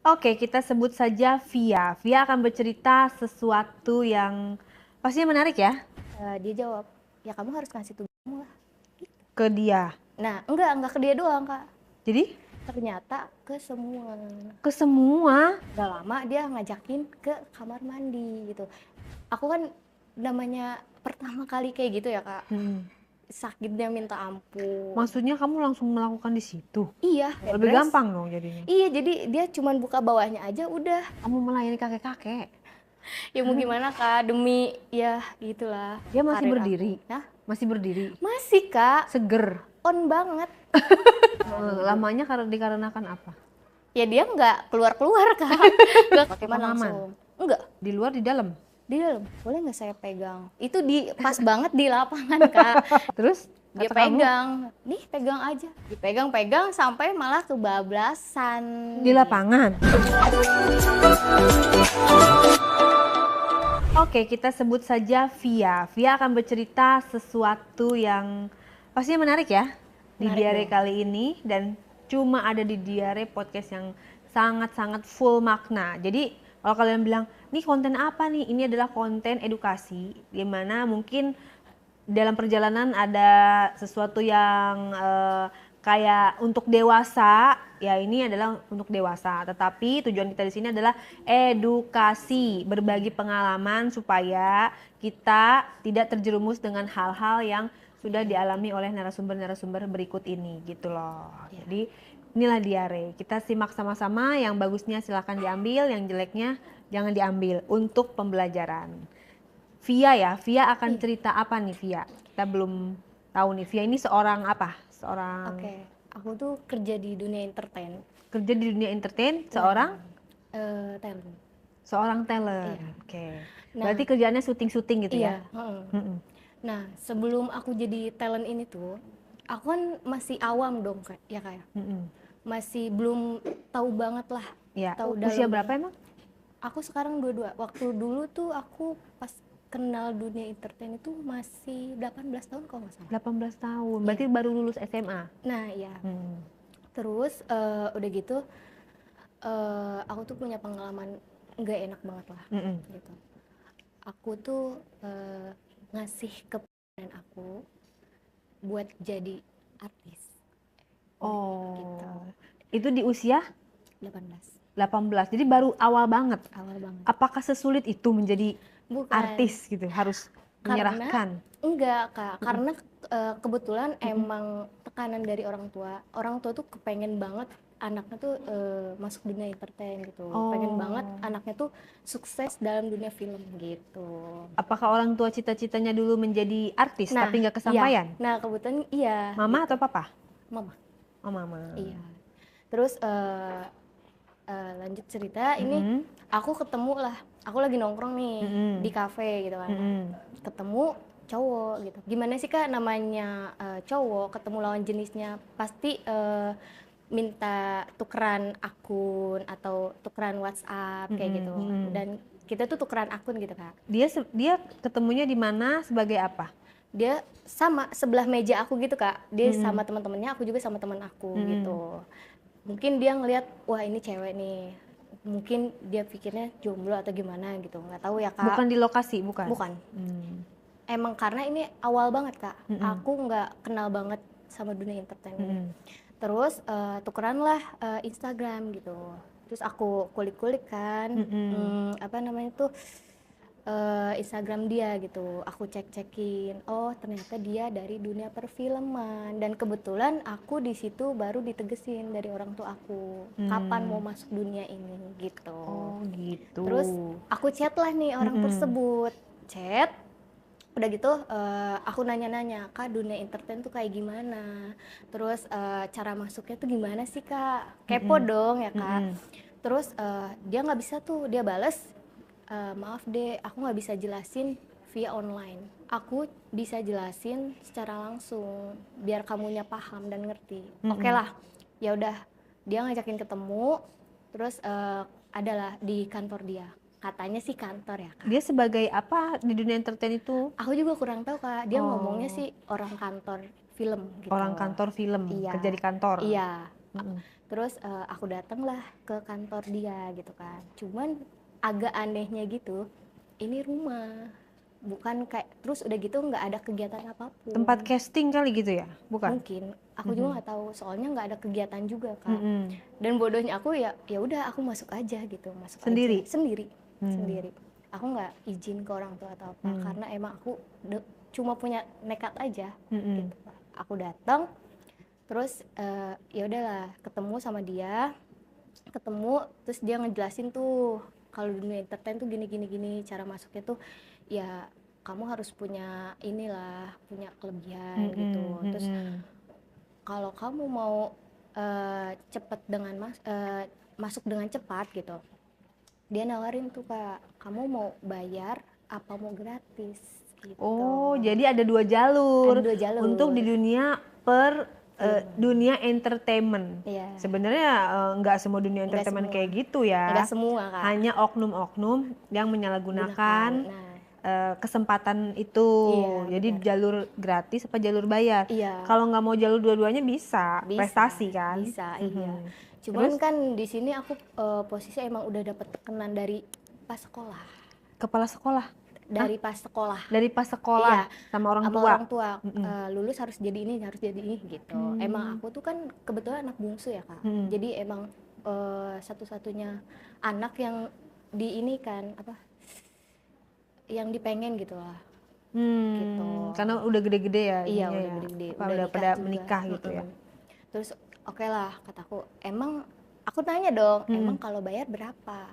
Oke, kita sebut saja Via. Via akan bercerita sesuatu yang pastinya menarik ya Dia jawab, ya kamu harus ngasih tugas kamu lah. ke dia. Nah, enggak ke dia doang, Kak. Jadi Ternyata ke semua. ke semua. Gak lama dia ngajakin ke kamar mandi gitu. Aku kan namanya pertama kali kayak gitu ya, Kak. Sakitnya minta ampun. Maksudnya kamu langsung melakukan di situ? Iya, Lebih headdress. gampang dong jadinya. Iya, jadi dia cuman buka bawahnya aja udah. Kamu melayani kakek-kakek. Ya mau gimana, Kak, demi ya gitulah. Dia masih karir berdiri? aku. Hah? Masih berdiri? Masih, Kak. Seger? On banget. Lamanya dikarenakan apa? Ya dia nggak keluar-keluar, Kak. Nggak Pakai cuman pengaman? langsung. Enggak, Di luar, di dalam? di dalam. Boleh nggak saya pegang? Itu di pas banget di lapangan, Kak. Terus Dia kata kamu, pegang. Nih, pegang aja. Dipegang-pegang sampai malah kebablasan. di lapangan? Oke, kita sebut saja Via. Via akan bercerita sesuatu yang pastinya menarik ya di Menarik Diare dong. kali ini, dan cuma ada di Diare podcast yang sangat-sangat full makna. Jadi kalau kalian bilang, nih konten apa nih? Ini adalah konten edukasi, di mana mungkin dalam perjalanan ada sesuatu yang kayak untuk dewasa, ya ini adalah untuk dewasa. Tetapi tujuan kita di sini adalah edukasi, berbagi pengalaman supaya kita tidak terjerumus dengan hal-hal yang sudah dialami oleh narasumber-narasumber berikut ini, gitu loh. Jadi inilah Diare. Kita simak sama-sama, yang bagusnya silahkan diambil, yang jeleknya jangan diambil untuk pembelajaran. Via ya, Via akan cerita apa nih Via? Kita belum tahu nih, Via ini seorang apa? Seorang Oke, aku tuh kerja di dunia entertain. kerja di dunia entertain, seorang Talent. seorang talent. Iya. Oke. Nah, Berarti kerjaannya syuting-syuting gitu iya. ya? Heeh. Nah, sebelum aku jadi talent ini tuh, aku kan masih awam dong, Kak. Ya kayak. Masih belum tahu banget lah. Ya. Tahu Usia dalam berapa banget. emang? Aku sekarang 22. Waktu dulu tuh aku pas kenal dunia entertain itu masih 18 tahun kalau nggak salah. 18 tahun. Berarti baru lulus SMA. Nah, iya. Terus udah gitu aku tuh punya pengalaman nggak enak banget lah gitu. Aku tuh ngasih kepengen aku buat jadi artis. Oh. Gitu. Itu di usia 18. 18. Jadi baru awal banget. Awal banget. Apakah sesulit itu menjadi Bukan. artis gitu? Harus menyerahkan? Enggak, Kak. Karena kebetulan emang tekanan dari orang tua. Orang tua tuh kepengen banget anaknya tuh masuk dunia entertain gitu. Pengen banget anaknya tuh sukses dalam dunia film gitu. Apakah orang tua cita-citanya dulu menjadi artis Nah, tapi nggak kesampaian? iya. Nah, kebetulan iya. Mama atau papa? Mama. Oh, mama. Iya. Terus lanjut cerita, ini aku ketemu lah. Aku lagi nongkrong nih di kafe gitu kan. Ketemu cowok gitu. Gimana sih, Kak, namanya cowok ketemu lawan jenisnya pasti minta tukeran akun atau tukeran WhatsApp kayak gitu. Dan kita tuh tukeran akun gitu, Kak. Dia ketemunya di mana sebagai apa? Dia sama sebelah meja aku gitu, Kak. Dia sama teman-temannya, aku juga sama teman aku gitu. Mungkin dia ngelihat, wah ini cewek nih. Mungkin dia pikirnya jomblo atau gimana gitu. Nggak tahu ya, Kak. Bukan di lokasi, bukan? Bukan. Emang karena ini awal banget, Kak. Aku nggak kenal banget sama dunia entertainment. Terus tukeran lah Instagram gitu. Terus aku kulik-kulik kan, apa namanya tuh Instagram dia gitu. Aku cek-cekin, oh ternyata dia dari dunia perfilman. Dan kebetulan aku di situ baru ditegesin dari orang tua aku, kapan mau masuk dunia ini gitu. Oh gitu. Terus aku chat lah nih orang tersebut, chat. Udah gitu aku nanya-nanya, Kak, dunia entertain tuh kayak gimana? Terus cara masuknya tuh gimana sih, Kak? Kepo dong ya, Kak. Terus dia nggak bisa tuh, dia bales, maaf deh, aku nggak bisa jelasin via online. Aku bisa jelasin secara langsung, biar kamunya paham dan ngerti. Oke lah, ya udah. Dia ngajakin ketemu, terus adalah di kantor dia. Katanya sih kantor ya, Kak. Dia sebagai apa di dunia entertain itu? Aku juga kurang tahu, Kak. Dia ngomongnya sih orang kantor film gitu. Orang kantor film, Iya. kerja di kantor. Iya. Terus aku datanglah ke kantor dia gitu kan. Cuman agak anehnya gitu, ini rumah, bukan kayak, terus udah gitu nggak ada kegiatan apapun. Tempat casting kali gitu ya? Bukan? Mungkin, aku juga nggak tahu, soalnya nggak ada kegiatan juga Kak. Mm-mm. Dan bodohnya aku ya udah aku masuk aja gitu, masuk Sendiri? aja sendiri. Aku nggak izin ke orang tua atau apa, karena emang aku cuma punya nekat aja gitu. Aku datang, terus ya udahlah ketemu sama dia, terus dia ngejelasin tuh kalau dunia entertain tuh gini cara masuknya tuh ya kamu harus punya inilah, punya kelebihan gitu. Terus kalau kamu mau cepet dengan masuk dengan cepat gitu, dia nawarin tuh Kak, kamu mau bayar apa mau gratis gitu. Oh, jadi ada 2 jalur. Ada 2 jalur. Untuk di dunia dunia entertainment. Iya. Sebenarnya nggak semua dunia Nggak entertainment semua. kayak gitu ya. Nggak semua Kak. Hanya oknum-oknum yang menyalahgunakan kesempatan itu. Iya, jadi benar. jalur gratis apa jalur bayar. Iya. Kalau nggak mau jalur dua-duanya bisa, prestasi kan. Bisa, iya. Cuman Terus? kan di sini aku posisi emang udah dapet tekanan dari pas sekolah. Kepala sekolah? Dari pas sekolah. Dari pas sekolah Iya, sama orang sama tua? orang tua. Lulus harus jadi ini gitu. Emang aku tuh kan kebetulan anak bungsu ya Kak. Jadi emang satu-satunya anak yang di ini kan apa? Yang dipengen gitu lah. Gitu. Karena udah gede-gede ya. Iya, ininya udah ya. gede-gede. Apa, udah nikah pada juga. menikah gitu ya. Terus oke lah kataku, emang aku tanya dong, emang kalau bayar berapa?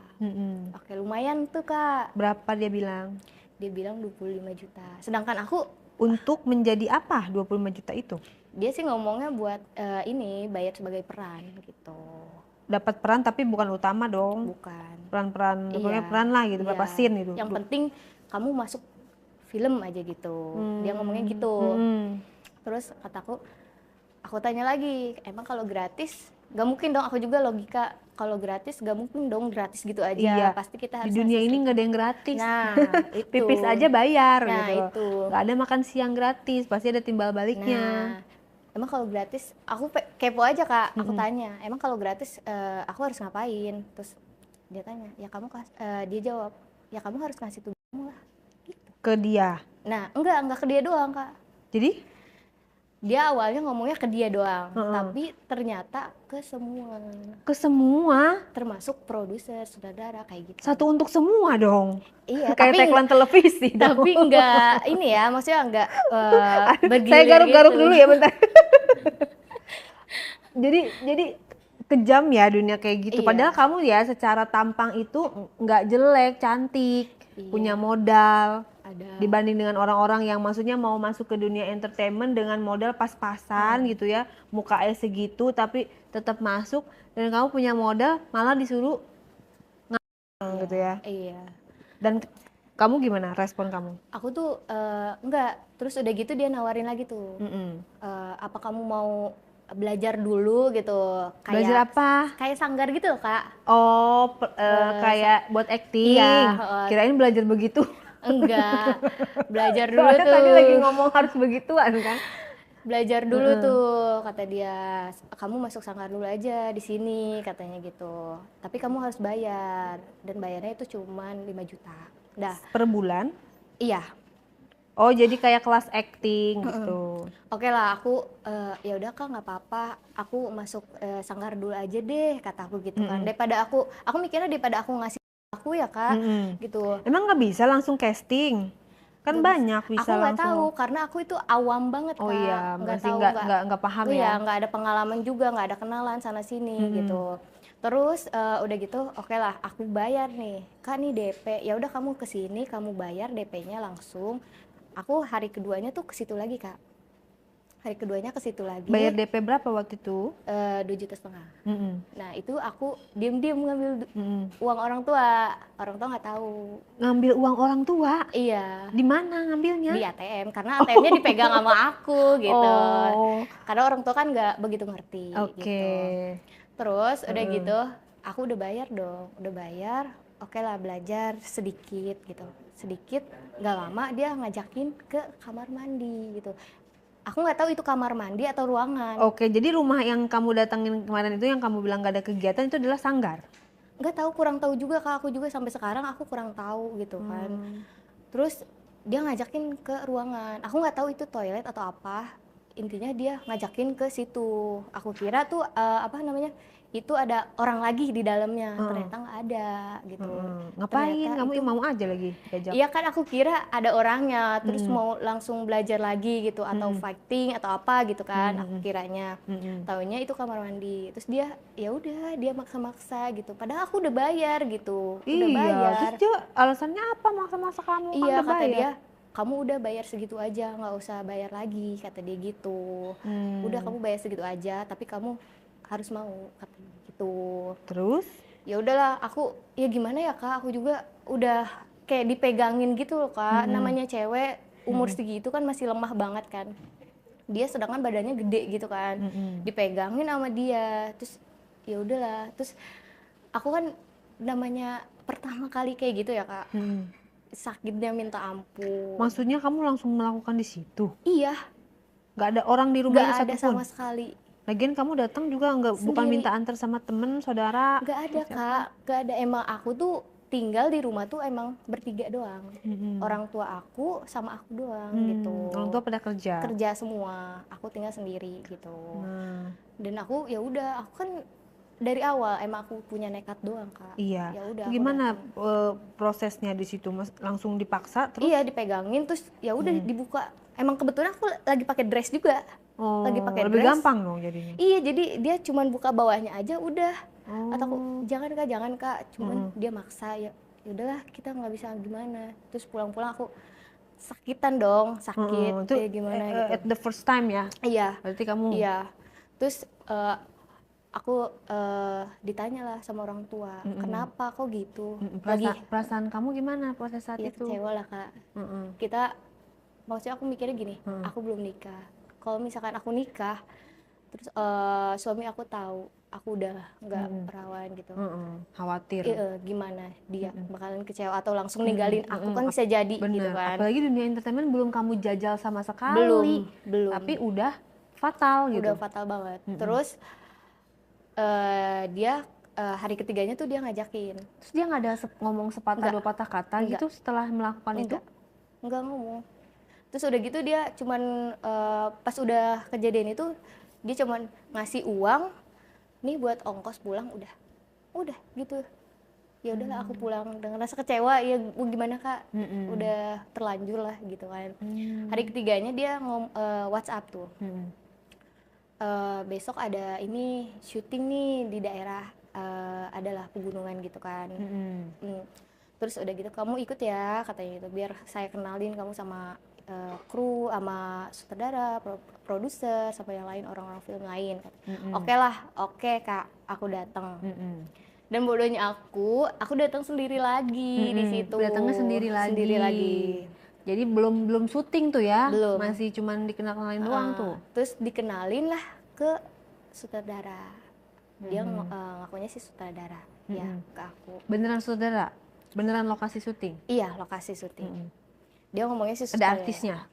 Oke, lumayan tuh Kak. Berapa dia bilang? Dia bilang 25 juta. Sedangkan aku Untuk menjadi apa 25 juta itu? dia sih ngomongnya buat ini bayar sebagai peran gitu. Dapat peran tapi bukan utama dong. Bukan. Peran-peran, pokoknya Iya, peran lah gitu, berapa iya. scene gitu. Yang penting kamu masuk film aja gitu. Dia ngomongnya gitu. Terus kataku, aku tanya lagi, emang kalau gratis? Gak mungkin dong, aku juga logika, kalau gratis gak mungkin dong gratis gitu aja. Iya. Pasti kita harus Di dunia ngasih ini nggak ada yang gratis. Nah, itu. Pipis aja bayar Nah, gitu. itu. Nggak ada makan siang gratis, pasti ada timbal baliknya. Nah, emang kalau gratis, aku kepo aja Kak, aku tanya, emang kalau gratis aku harus ngapain? Terus dia tanya, ya kamu dia jawab, ya kamu harus ngasih tugasmu lah. Ke dia. Nah, enggak ke dia doang Kak. Jadi? Dia awalnya ngomongnya ke dia doang, tapi ternyata ke semua. Ke semua? Termasuk produser, sutradara kayak gitu. Satu untuk semua dong. Iya, Kayak tagline televisi dong. tapi enggak ini ya, maksudnya enggak bergilir. Saya garuk-garuk gitu. dulu ya bentar. jadi kejam ya dunia kayak gitu. Iya. Padahal kamu ya secara tampang itu nggak jelek, cantik, Iya. punya modal. Ada. Dibanding dengan orang-orang yang maksudnya mau masuk ke dunia entertainment dengan modal pas-pasan gitu ya, muka segitu tapi tetap masuk, dan kamu punya modal malah disuruh gitu ya. Iya. Dan kamu gimana respon kamu? Aku tuh enggak, terus udah gitu dia nawarin lagi tuh. Apa kamu mau belajar dulu gitu? Kayak, Belajar apa? Kayak sanggar gitu loh Kak. Oh, kayak buat acting. Iya, Kirain belajar begitu. Enggak, belajar dulu Soalnya tuh. tadi lagi ngomong harus begituan kan. Belajar dulu tuh, kata dia. Kamu masuk sanggar dulu aja di sini, katanya gitu. Tapi kamu harus bayar, dan bayarnya itu cuman 5 juta. Dah. Per bulan? Iya. Oh, jadi kayak kelas acting gitu. Oke lah, aku ya udah Kak, nggak apa-apa. Aku masuk sanggar dulu aja deh, kata aku gitu kan. Daripada aku mikirnya daripada aku ngasih aku ya Kak, gitu. Emang nggak bisa langsung casting? Kan Nggak banyak bisa aku nggak langsung. tahu karena aku itu awam banget Kak. Oh iya, nggak masih tahu, nggak paham iya, ya. nggak ada pengalaman juga, nggak ada kenalan sana sini gitu. Terus udah gitu, oke lah, aku bayar nih, Kak nih DP. Ya udah kamu kesini, kamu bayar DP-nya langsung. Aku hari keduanya tuh ke situ lagi Kak. Hari keduanya ke situ lagi. Bayar DP berapa waktu itu? 2,5 juta. Nah itu aku diem-diem ngambil uang orang tua nggak tahu. Ngambil uang orang tua? Iya. Di mana ngambilnya? Di ATM, karena ATM-nya dipegang sama aku gitu. Oh. Karena orang tua kan nggak begitu ngerti gitu. Terus udah gitu, aku udah bayar dong, udah bayar. Oke lah, belajar sedikit gitu. Sedikit, nggak lama dia ngajakin ke kamar mandi gitu. aku nggak tahu itu kamar mandi atau ruangan. Oke, jadi rumah yang kamu datangin kemarin itu yang kamu bilang gak ada kegiatan itu adalah sanggar? Nggak tahu, kurang tahu juga Kak, aku juga sampai sekarang aku kurang tahu gitu kan. Terus dia ngajakin ke ruangan, aku nggak tahu itu toilet atau apa, intinya dia ngajakin ke situ. Aku kira tuh apa namanya, itu ada orang lagi di dalamnya, ternyata nggak ada gitu. Ngapain? Ternyata Kamu itu, mau aja lagi diajak? iya kan aku kira ada orangnya, terus mau langsung belajar lagi gitu atau fighting atau apa gitu kan, aku kiranya. Taunya itu kamar mandi. Terus dia ya udah dia maksa-maksa gitu. Padahal aku udah bayar gitu. Udah Iya, bayar. terus dia alasannya apa maksa-maksa kamu? Kan Iya udah kata bayar. dia, kamu udah bayar segitu aja, nggak usah bayar lagi kata dia gitu. Udah kamu bayar segitu aja, tapi kamu harus mau kata dia gitu. Terus? Ya udahlah, aku ya gimana ya Kak, aku juga udah kayak dipegangin gitu loh Kak. Namanya cewek umur segitu kan masih lemah banget kan. Dia sedangkan badannya gede gitu kan. Dipegangin sama dia. Terus ya udahlah, terus aku kan namanya pertama kali kayak gitu ya Kak. Sakitnya minta ampun. Maksudnya kamu langsung melakukan di situ? Iya, Gak ada orang di rumah nggak itu ada satupun? sama sekali. Lagian kamu datang juga nggak, bukan Sendiri. minta antar sama temen, saudara? Nggak ada atau siapa? Kak, nggak ada. Emang aku tuh tinggal di rumah tuh emang bertiga doang. Orang tua aku sama aku doang gitu. Orang tua pada kerja? Kerja semua, aku tinggal sendiri gitu. Dan aku ya udah, aku kan dari awal emang aku punya nekat doang Kak. Iya. Ya udah. Gimana prosesnya di situ? Langsung dipaksa terus? Iya dipegangin terus ya udah dibuka. Emang kebetulan aku lagi pakai dress juga. Oh, Lagi pakai lebih dress. gampang dong jadinya. Iya, jadi dia cuman buka bawahnya aja udah. Atau aku jangan kak, cuman dia maksa ya. Udahlah kita nggak bisa gimana. Terus pulang-pulang aku sakitan dong, sakit Itu gimana gitu. at the first time ya? Iya. Berarti kamu? Iya. Terus aku ditanya lah sama orang tua, kenapa kok gitu? Perasaan kamu gimana pada saat Ya itu? kecewa lah kak. Kita, maksudnya aku mikirnya gini, aku belum nikah. Kalau misalkan aku nikah, terus suami aku tahu aku udah nggak perawan gitu, Khawatir. gimana dia bakalan kecewa atau langsung ninggalin aku kan bisa jadi. Bener. Gitu kan. Apalagi dunia entertainment belum kamu jajal sama sekali. Belum. Tapi udah fatal gitu. Udah fatal banget. Terus dia hari ketiganya tuh dia ngajakin. Terus dia nggak ada ngomong sepatah dua patah kata gitu setelah melakukan itu? Enggak ngomong. Terus udah gitu dia cuman pas udah kejadian itu dia cuman ngasih uang nih buat ongkos pulang, udah gitu. Ya udahlah aku pulang dengan rasa kecewa, ya gimana kak, udah terlanjur lah gitu kan. Hari ketiganya dia WhatsApp tuh, besok ada ini syuting nih di daerah adalah pegunungan gitu kan. Terus udah gitu kamu ikut ya katanya gitu, biar saya kenalin kamu sama kru, sama sutradara, produser, sama yang lain, orang-orang film lain. Oke lah, oke kak, aku datang. Dan bodohnya aku datang sendiri lagi di situ. Datangnya sendiri lagi. Jadi belum syuting tuh ya? Belum. Masih cuman dikenalin doang tuh. Terus dikenalin lah ke sutradara. Dia ngakunya sih sutradara ya ke aku. Beneran sutradara? Beneran lokasi syuting? Iya, lokasi syuting. Dia ngomongnya sih ada artisnya?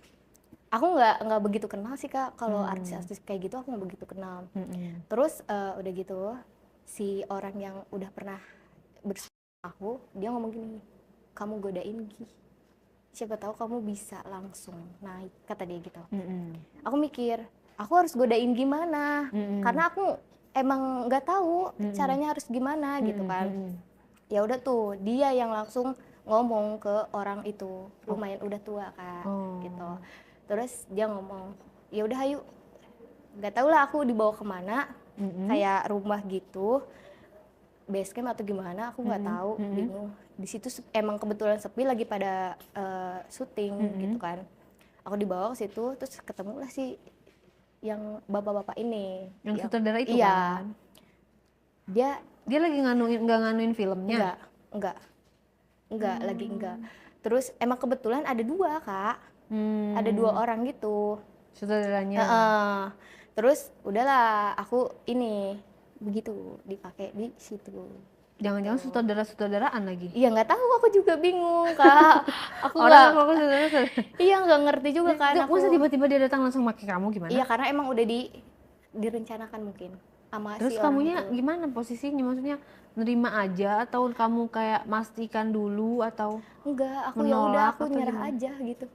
Aku nggak begitu kenal sih kak, kalau artis-artis kayak gitu aku nggak begitu kenal. Terus udah gitu si orang yang udah pernah bersama aku, dia ngomong gini, kamu godain Gi, siapa tahu kamu bisa langsung naik, kata dia gitu. Aku mikir aku harus godain gimana, karena aku emang nggak tahu caranya harus gimana gitu kan. Ya udah tuh dia yang langsung ngomong ke orang itu, lumayan udah tua kan, gitu. Terus dia ngomong, ya udah ayo, nggak tahu lah aku dibawa kemana, kayak rumah gitu, base camp atau gimana, aku nggak tahu, bingung. Di situ emang kebetulan sepi lagi pada syuting gitu kan. Aku dibawa ke situ, terus ketemu lah si yang bapak-bapak ini, yang sutradara itu iya, kan? Dia lagi nganuin filmnya? Enggak, lagi enggak. Terus emang kebetulan ada dua kak, ada dua orang gitu sutradaranya. Terus udahlah aku ini begitu dipakai di situ Jangan-jangan saudara-saudaraan lagi. Iya nggak tahu, aku juga bingung Kak. Aku Orang nggak, aku saudara. iya nggak ngerti juga kan aku. Masa tiba-tiba dia datang langsung pakai kamu gimana? Iya karena emang udah direncanakan mungkin sama Terus si orang kamunya itu. gimana posisinya? Maksudnya nerima aja atau kamu kayak pastikan dulu atau Enggak, aku ya udah menolak aku atau nyerah gimana? aja gitu.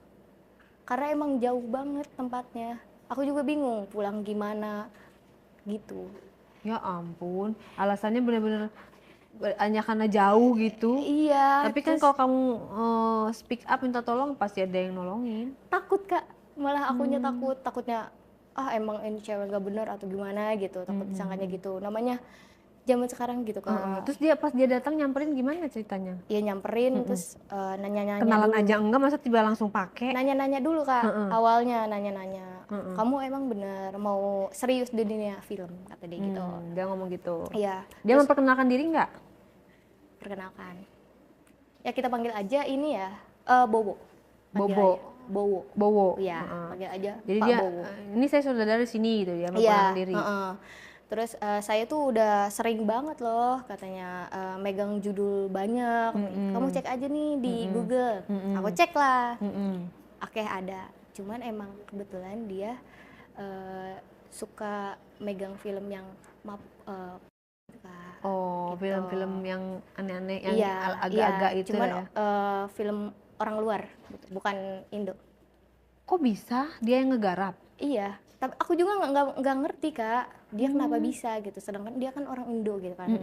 Karena emang jauh banget tempatnya. Aku juga bingung pulang gimana gitu. Ya ampun, alasannya bener-bener hanya karena jauh gitu. Iya, Tapi kan terus kalau kamu speak up minta tolong pasti ada yang nolongin. takut Kak. Malah akunya takutnya emang ini cewek gak bener atau gimana gitu. Takut disangkanya gitu. Namanya zaman sekarang gitu Kak. Terus dia pas dia datang nyamperin gimana ceritanya? Ya nyamperin terus nanya-nanya Kenalan dulu. aja enggak, masa tiba langsung pakai? Nanya-nanya dulu Kak. Awalnya nanya-nanya. Kamu emang bener mau serius di dunia film kata dia gitu. Dia ngomong gitu. Iya, Dia memperkenalkan diri nggak? perkenalkan. Ya kita panggil aja ini ya, Bowo. Panggil Bobo. aja. Bowo. Bowo. Iya, panggil aja Jadi Pak dia, Bowo. ini saya saudara dari sini gitu ya, Iya, memperkenalkan diri. Terus saya tuh udah sering banget loh katanya megang judul banyak. Kamu cek aja nih di Google. Aku cek lah. Oke ada. Cuman emang kebetulan dia suka megang film yang Oh, gitu. film-film yang aneh-aneh, yang Iya, agak-agak iya. itu Cuman ya. film orang luar, gitu, bukan Indo. Kok bisa dia yang ngegarap? Iya, tapi aku juga nggak ngerti Kak, dia kenapa bisa gitu. Sedangkan dia kan orang Indo gitu kan.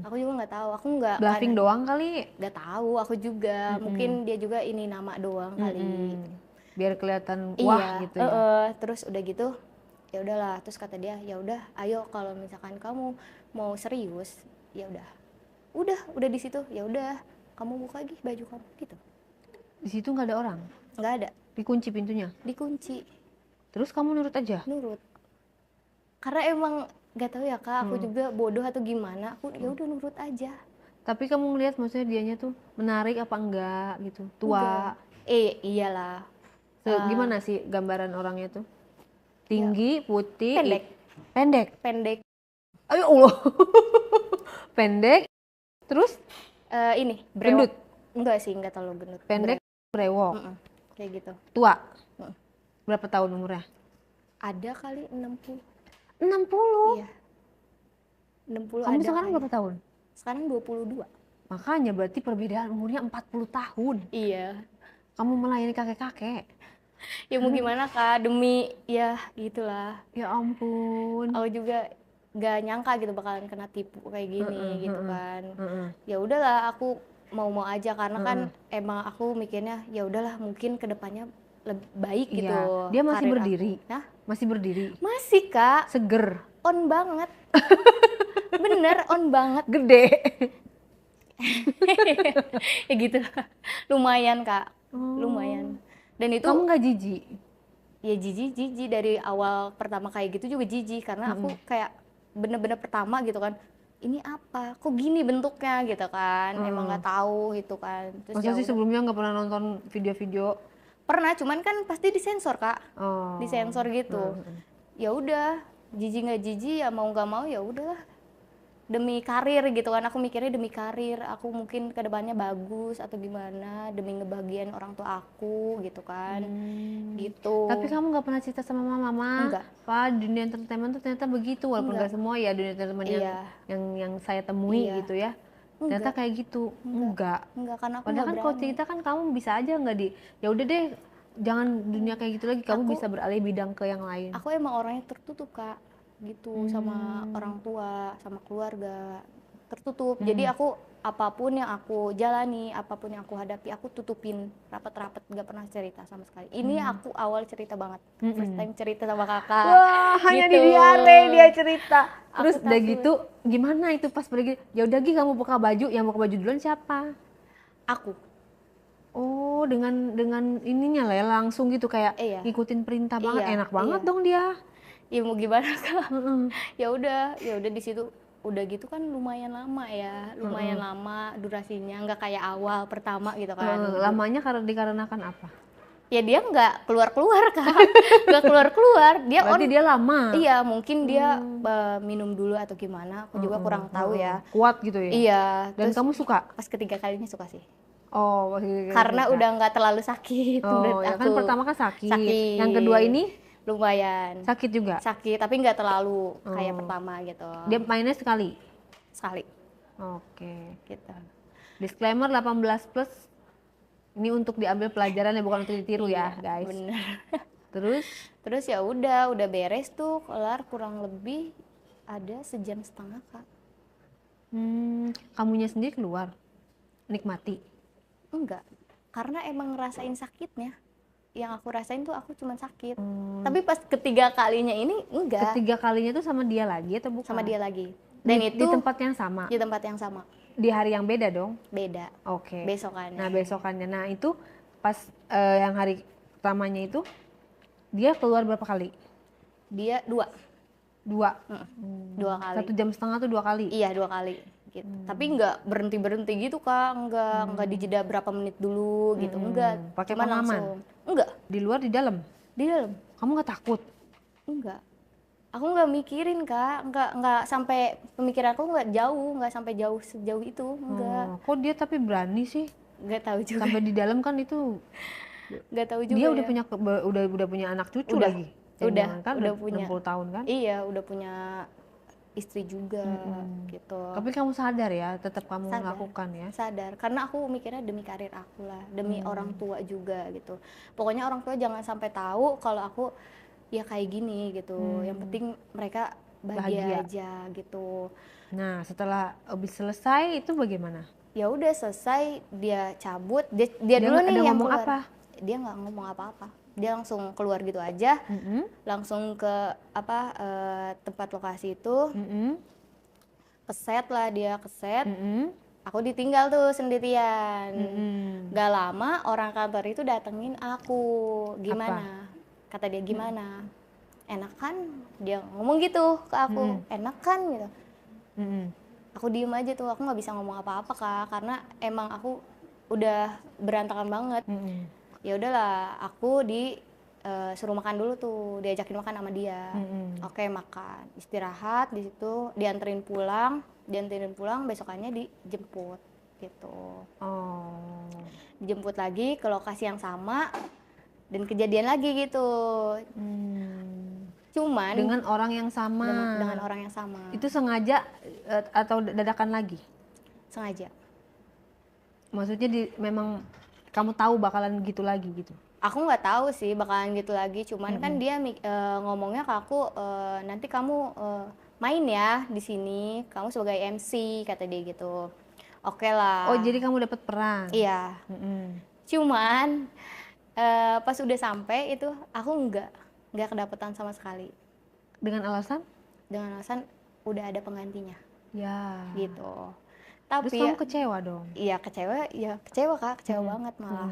Aku juga nggak tahu, aku nggak Bluffing doang kali. nggak tahu, aku juga mungkin dia juga ini nama doang kali. Biar kelihatan Iya, wah gitu ya. terus udah gitu, ya udahlah. Terus kata dia, ya udah, ayo kalau misalkan kamu mau serius, ya udah di situ, ya udah, kamu buka lagi baju kamu gitu. Di situ nggak ada orang, Nggak ada, dikunci pintunya. dikunci, Terus kamu nurut aja? nurut. Karena emang nggak tahu ya Kak, aku juga bodoh atau gimana, aku ya udah nurut aja. Tapi kamu ngelihat maksudnya dianya tuh menarik apa enggak gitu, tua. Iyalah, Gimana sih gambaran orangnya tuh? Tinggi, putih, pendek, pendek. pendek. Ayo Allah. Pendek. Terus Ini brewok. gendut. Enggak sih, nggak terlalu gendut. Pendek, brewok. Kayak gitu. Tua. Berapa tahun umurnya? Ada kali 60. 60. Iya. 60 Kamu ada sekarang kali. berapa tahun? Sekarang 22. Makanya berarti perbedaan umurnya 40 tahun. Iya. Kamu melayani kakek-kakek. Ya mau gimana Kak, demi ya gitulah. Ya ampun. Aku juga gak nyangka gitu bakalan kena tipu kayak gini gitu kan. Ya udahlah, aku mau aja karena kan emang aku mikirnya ya udahlah mungkin kedepannya lebih baik gitu. Iya. Dia masih karir berdiri. aku. Nah, Masih berdiri. masih Kak, Seger. on banget. Bener on banget. Gede. Ya gitu. Lumayan Kak, lumayan. Dan itu Kamu nggak jijik? ya jijik dari awal pertama kayak gitu juga jijik karena aku kayak bener-bener pertama gitu kan, ini apa kok gini bentuknya gitu kan. Emang nggak tahu gitu kan. Terus Masa ya sih udah. sebelumnya nggak pernah nonton video-video? Pernah, cuman kan pasti disensor Kak, Oh. disensor gitu. Ya udah, jijik nggak jijik ya mau nggak mau ya udahlah, demi karir gitu kan. Aku mikirnya demi karir, aku mungkin kedepannya bagus atau gimana, demi ngebahagiain orang tua aku gitu kan. Gitu. Tapi kamu nggak pernah cerita sama mama? Enggak. Pak, dunia entertainment tuh ternyata begitu, walaupun nggak semua ya dunia entertainment Iya. yang saya temui Iya. gitu ya. Ternyata kayak gitu. Enggak. Enggak, karena aku Padahal nggak kan kalau berani. cerita kan kamu bisa aja nggak ya udah deh, jangan dunia kayak gitu lagi. Kamu bisa beralih bidang ke yang lain. Aku emang orangnya tertutup Kak, gitu, sama orang tua, sama keluarga, tertutup. Jadi aku apapun yang aku jalani, apapun yang aku hadapi, aku tutupin rapat-rapat, nggak pernah cerita sama sekali. Ini aku awal cerita banget, first time cerita sama kakak. Wah, hanya di gitu. diare dia cerita. Terus Aku udah takut. gitu, gimana itu pas pergi? Ya udah Gi, kamu buka baju, yang buka baju duluan siapa? Aku, Oh, dengan ininya lah ya, langsung gitu kayak Iya. ngikutin perintah banget, Iya, enak banget iya. dong dia. ya mau gimana Kak? Ya udah di situ. Udah gitu kan lumayan lama ya, lumayan lama durasinya, nggak kayak awal pertama gitu kan. Lamanya dikarenakan apa? Ya dia nggak keluar-keluar Kak, nggak keluar-keluar. Dia Berarti dia lama. Iya, mungkin dia minum dulu atau gimana, aku juga kurang tahu ya. Kuat gitu ya. Iya, Dan terus kamu suka? pas ketiga kalinya suka sih. Oh, masih Karena suka. udah nggak terlalu sakit Oh, menurut ya aku. kan pertama kan sakit. Sakit. Yang kedua ini Lumayan. sakit juga. Sakit, tapi nggak terlalu kayak Oh. pertama gitu. Dia mainnya sekali. Sekali Oke. gitu. Disclaimer 18 plus. Ini untuk diambil pelajaran ya, bukan untuk ditiru ya, Iya, guys. bener. Terus Terus ya udah beres tuh, kelar kurang lebih ada 1,5 jam Kak. kamunya sendiri keluar nikmati. Enggak, karena emang ngerasain sakitnya. Yang aku rasain tuh aku cuma sakit. Tapi pas ketiga kalinya ini enggak. Ketiga kalinya tuh sama dia lagi atau bukan? Sama dia lagi. Dan di itu tempat yang sama. di tempat yang sama. Di hari yang beda dong. Beda. Oke. Besokannya. Nah, besokannya. Nah, itu pas yang hari pertamanya itu dia keluar berapa kali? Dia 2 kali. 1,5 jam tuh 2 kali. Iya, 2 kali gitu. Tapi enggak berhenti gitu Kak, enggak dijeda berapa menit dulu gitu. Enggak. Pakai Cuman pengaman? langsung. Enggak, Di luar, di dalam? di dalam. Kamu nggak takut? Enggak. Aku nggak mikirin Kak, nggak sampai pemikiran aku nggak sampai jauh sejauh itu, enggak. Kok dia tapi berani sih? Nggak tahu juga. Sampai di dalam kan itu Nggak tahu juga dia ya. udah punya anak cucu Udah, lagi. udah, Jangan kan udah punya. 60 tahun kan? Iya, udah punya istri juga gitu. Tapi kamu sadar ya, tetap kamu Sadar. melakukan ya. Sadar, karena aku mikirnya demi karir aku lah, demi orang tua juga gitu. Pokoknya orang tua jangan sampai tahu kalau aku ya kayak gini gitu. Yang penting mereka bahagia aja gitu. Nah, setelah habis selesai itu bagaimana? Ya udah selesai, dia cabut, dia dulu ada nih yang ngomong keluar. apa? Dia nggak ngomong apa-apa, dia langsung keluar gitu aja, langsung ke tempat lokasi itu, keset lah dia keset. Aku ditinggal tuh sendirian. Gak lama orang kantor itu datengin aku, gimana? Kata dia gimana? Enak kan? Dia ngomong gitu ke aku, enak kan gitu. Aku diem aja tuh, aku nggak bisa ngomong apa-apa Kak, karena emang aku udah berantakan banget. Ya udahlah, aku suruh makan dulu tuh, diajakin makan sama dia. Oke, makan, istirahat di situ, dianterin pulang, besokannya dijemput gitu. Dijemput lagi ke lokasi yang sama dan kejadian lagi gitu. Cuman Dengan orang yang sama. dengan orang yang sama. Itu sengaja atau dadakan lagi? Sengaja. Maksudnya memang kamu tahu bakalan gitu lagi gitu? Aku nggak tahu sih bakalan gitu lagi, cuman kan dia ngomongnya ke aku, nanti kamu main ya di sini, kamu sebagai MC, kata dia gitu. Oke lah. Oh, jadi kamu dapat peran? Iya. Cuman pas udah sampai itu aku nggak kedapetan sama sekali. Dengan alasan? Dengan alasan udah ada penggantinya. Ya. Gitu. Terus Tapi kamu kecewa dong? Iya kecewa Kak, kecewa banget malah.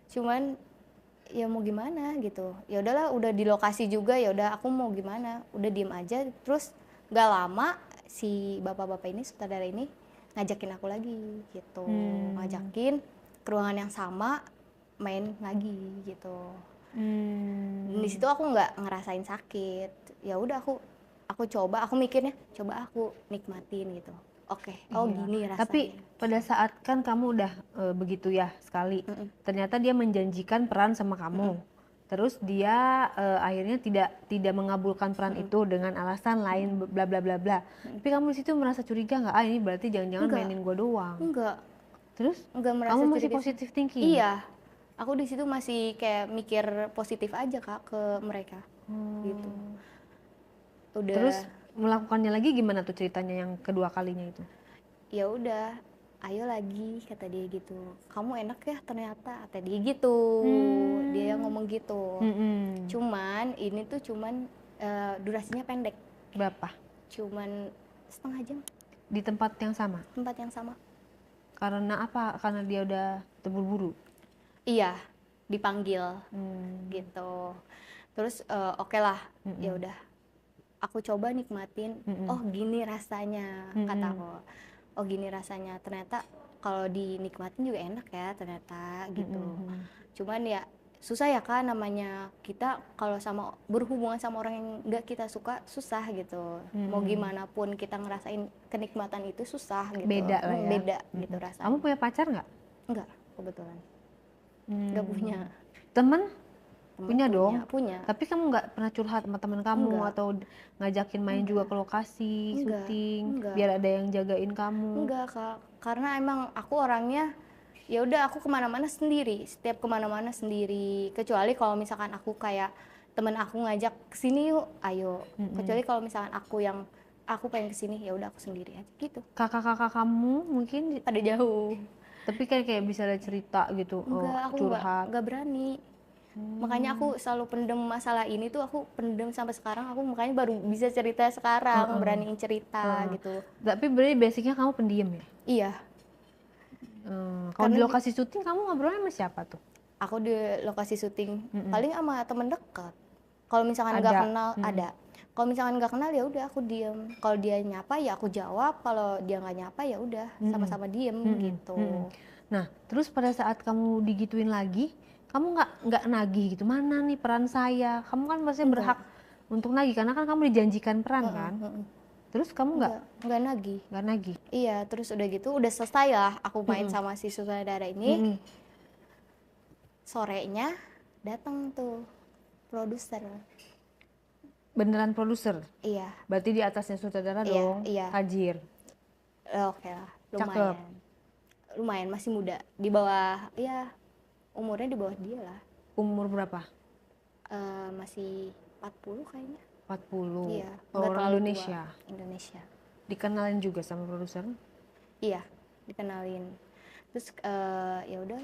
Cuman ya mau gimana gitu. Ya udahlah, udah di lokasi juga, ya udah aku mau gimana, udah diem aja. Terus gak lama si bapak-bapak ini, sutradara ini ngajakin aku lagi gitu. Ngajakin ke ruangan yang sama, main lagi gitu. Di situ aku nggak ngerasain sakit. Ya udah aku coba, aku mikirnya coba aku nikmatin gitu. Oke, gini rasanya. Tapi pada saat kan kamu udah begitu ya sekali, ternyata dia menjanjikan peran sama kamu, terus dia akhirnya tidak mengabulkan peran itu dengan alasan lain bla bla bla bla. Tapi kamu di situ merasa curiga nggak? Ini berarti jangan-jangan mainin gue doang. Enggak. Terus? Enggak merasa kamu masih curiga. positif thinking? Iya, aku di situ masih kayak mikir positif aja Kak ke mereka, gitu. Udah. Terus melakukannya lagi gimana tuh ceritanya yang kedua kalinya itu? Ya udah, ayo lagi, kata dia gitu. Kamu enak ya ternyata, kata dia gitu. Dia ngomong gitu. Cuman ini tuh durasinya pendek. Berapa? Cuman 1/2 jam. Di tempat yang sama? Tempat yang sama. Karena apa? Karena dia udah terburu-buru? Iya, dipanggil gitu. Terus oke lah, ya udah. Aku coba nikmatin. Oh gini rasanya, kata aku. Oh gini rasanya. Ternyata kalau dinikmatin juga enak ya ternyata gitu. Cuman ya susah ya Kak, namanya kita kalau sama berhubungan sama orang yang nggak kita suka susah gitu. Mau gimana pun kita ngerasain kenikmatan itu susah gitu. Beda lah ya. Beda gitu Kamu rasanya. punya pacar nggak? Enggak, kebetulan. Nggak punya. Temen? Temen Punya dong. Punya. Tapi kamu nggak pernah curhat sama teman kamu Enggak. atau ngajakin main juga ke lokasi Enggak. syuting Enggak. biar ada yang jagain kamu? Enggak Kak, karena emang aku orangnya ya udah aku kemana-mana sendiri, setiap kemana-mana sendiri. Kecuali kalau misalkan aku kayak temen aku ngajak kesini yuk, ayo. Kecuali kalau misalkan aku pengen kesini, ya udah aku sendiri aja gitu. Kakak-kakak kamu mungkin Pada jauh. tapi kayak bisa ada cerita gitu, Enggak, aku curhat. enggak berani. Makanya aku selalu pendem masalah ini tuh, aku pendem sampai sekarang, aku makanya baru bisa cerita sekarang, beraniin cerita gitu. Tapi berarti basicnya kamu pendiam ya? Iya, Kalau di Karena lokasi syuting kamu ngobrolnya sama siapa tuh? aku di lokasi syuting paling sama temen dekat. Kalau misalkan nggak Ada. kenal ada. Kalau misalkan nggak kenal ya udah aku diem. Kalau dia nyapa ya aku jawab. Kalau dia nggak nyapa ya udah sama-sama diem gitu. Nah, terus pada saat kamu digituin lagi, kamu nggak nagih gitu, mana nih peran saya? Kamu kan pasti berhak untuk nagih karena kan kamu dijanjikan peran kan. Terus kamu Nggak nagih. nggak nagih? Iya, terus udah gitu udah selesai lah aku main sama si sutradara ini. Sorenya datang tuh produser. Beneran produser? Iya, Berarti di atasnya sutradara dong? iya. Hajir? Oke lah, lumayan. Cakep. Lumayan masih muda, di bawah ya umurnya di bawah dia lah. Umur berapa? Masih 40 kayaknya. 40? Iya, nggak Orang terlalu Indonesia? tua. Indonesia. Dikenalin juga sama produser? Iya, dikenalin. Terus ya udah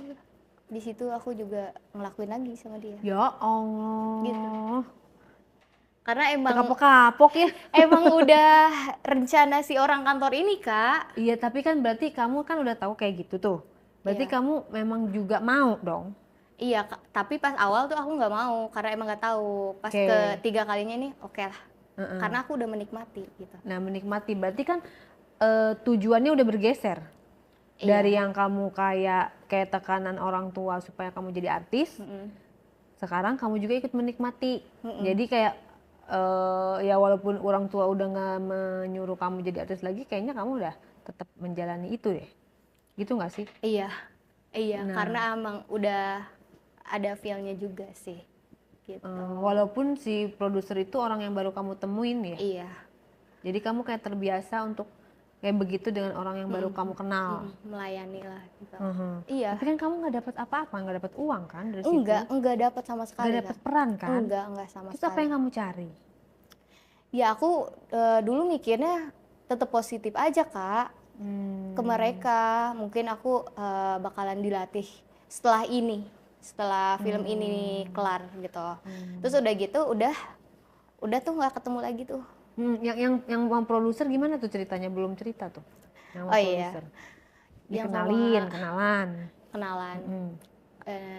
di situ aku juga ngelakuin lagi sama dia. Ya Allah. Gitu. Karena emang Kapok-kapok ya. emang udah rencana si orang kantor ini, Kak. Iya, tapi kan berarti kamu kan udah tahu kayak gitu tuh. Berarti Iya. kamu memang juga mau dong. Iya, tapi pas awal tuh aku nggak mau karena emang nggak tahu. Pas Oke. ketiga kalinya nih oke lah. Karena aku udah menikmati gitu. Nah, menikmati berarti kan tujuannya udah bergeser. Dari yang kamu kayak tekanan orang tua supaya kamu jadi artis. Sekarang kamu juga ikut menikmati. Jadi kayak ya walaupun orang tua udah nggak menyuruh kamu jadi artis lagi, kayaknya kamu udah tetap menjalani itu deh. Gitu nggak sih? Iya, karena emang udah ada feel-nya juga sih. Gitu. Walaupun si produser itu orang yang baru kamu temuin ya. Iya. Jadi kamu kayak terbiasa untuk kayak begitu dengan orang yang baru kamu kenal. Melayani lah gitu. Iya. Tapi kan kamu nggak dapat apa-apa, nggak dapat uang kan dari situ? Enggak dapat sama sekali. Nggak dapat peran kan? Enggak sama Terus sekali. apa yang kamu cari? Ya aku dulu mikirnya tetap positif aja, Kak. Ke mereka, mungkin aku bakalan dilatih setelah film ini kelar gitu. Terus udah gitu udah tuh nggak ketemu lagi tuh. Yang produser gimana tuh ceritanya? Belum cerita tuh. Yang produser. Yang kenalan.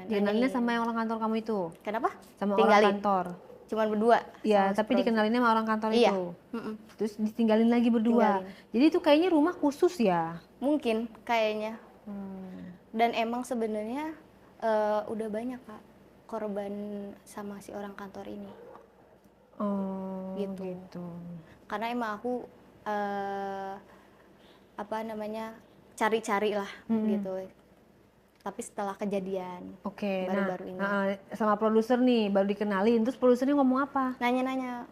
Dikenalinnya sama yang orang kantor kamu itu? Kenapa? Sama Tinggalin. orang kantor? Cuman berdua. Iya, tapi dikenalinnya sama orang kantor itu? Terus ditinggalin lagi berdua? Jadi itu kayaknya rumah khusus ya? Mungkin, kayaknya. Dan emang sebenarnya udah banyak, Kak, korban sama si orang kantor ini. Oh, gitu. Karena emang aku cari-cari lah gitu. Tapi setelah kejadian baru-baru ini. Sama produser nih baru dikenalin, terus produsernya ngomong apa? Nanya-nanya,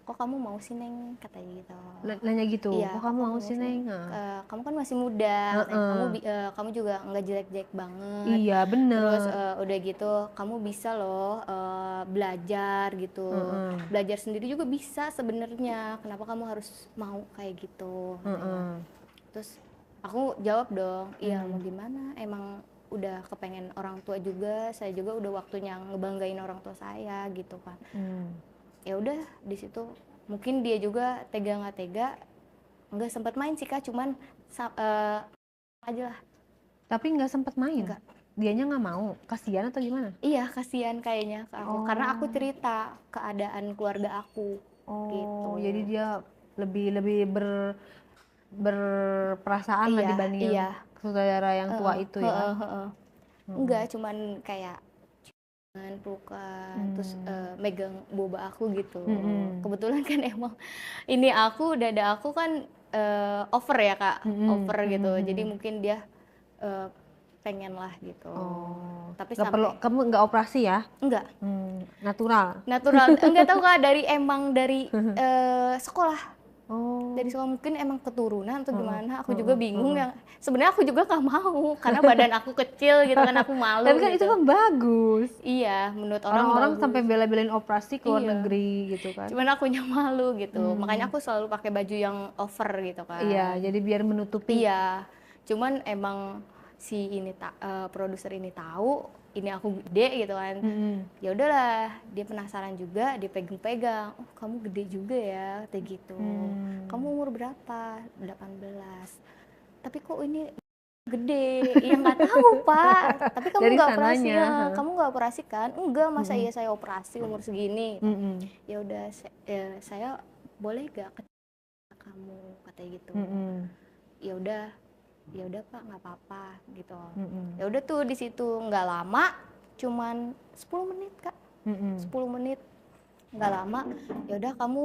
kok kamu mau sih Neng, katanya gitu. Nanya gitu, iya, kok kamu mau sih Neng? Kamu kan masih muda, kamu juga nggak jelek-jelek banget. Iya bener. Terus udah gitu kamu bisa loh belajar gitu. Belajar sendiri juga bisa sebenarnya. Kenapa kamu harus mau kayak gitu? Terus aku jawab dong, iya mau gimana? Emang udah kepengen orang tua juga, saya juga udah waktunya ngebanggain orang tua saya gitu kan. Ya udah di situ mungkin dia juga tega nggak tega, nggak sempat main sih Kak, cuman aja lah. Tapi nggak sempat main? Enggak. Dianya nggak mau, kasihan atau gimana? Iya kasihan kayaknya ke aku, karena aku cerita keadaan keluarga aku. Gitu. Jadi dia lebih berperasaan lah dibanding saudara yang tua itu ya? Enggak, cuman kayak pelukan, terus megang boba aku gitu. Mm-mm. Kebetulan kan emang ini dada aku kan over ya Kak, over gitu. Jadi mungkin dia eh, pengen lah gitu. Oh, Tapi nggak perlu, sampai kamu nggak operasi ya? enggak Natural. natural, enggak tahu Kak, dari sekolah. Oh. Dari sekolah mungkin emang keturunan atau Heeh, gimana, aku juga heeh, bingung. heeh. Yang sebenarnya aku juga nggak mau karena badan aku kecil gitu kan, aku malu Tapi kan itu gitu. kan bagus. Iya, menurut orang Orang-orang sampai bagus. bela-belain operasi ke luar Iya, negeri gitu kan. cuman akunya malu gitu. Makanya Hmm. aku selalu pakai baju yang over gitu Iya, kan. jadi biar menutupi. Iya, cuman emang si produser ini tahu ini aku gede gitu kan. Mm-mm. Ya udahlah, dia penasaran juga, dia pegang-pegang. Oh, kamu gede juga ya, kayak gitu. Kamu umur berapa? 18. Tapi kok ini gede? Ya nggak tahu Pak. Tapi kamu Dari nggak operasi sananya. ya? Kamu nggak operasi kan? Enggak, masa Mm-mm. iya saya operasi umur segini? Mm-mm. Ya udah, saya boleh gak ke kamu, katanya gitu. Mm-mm. Ya udah Pak, nggak apa-apa gitu. Mm-mm. Ya udah tuh di situ nggak lama, cuman 10 menit Kak. Mm-mm. 10 menit nggak lama. Ya udah kamu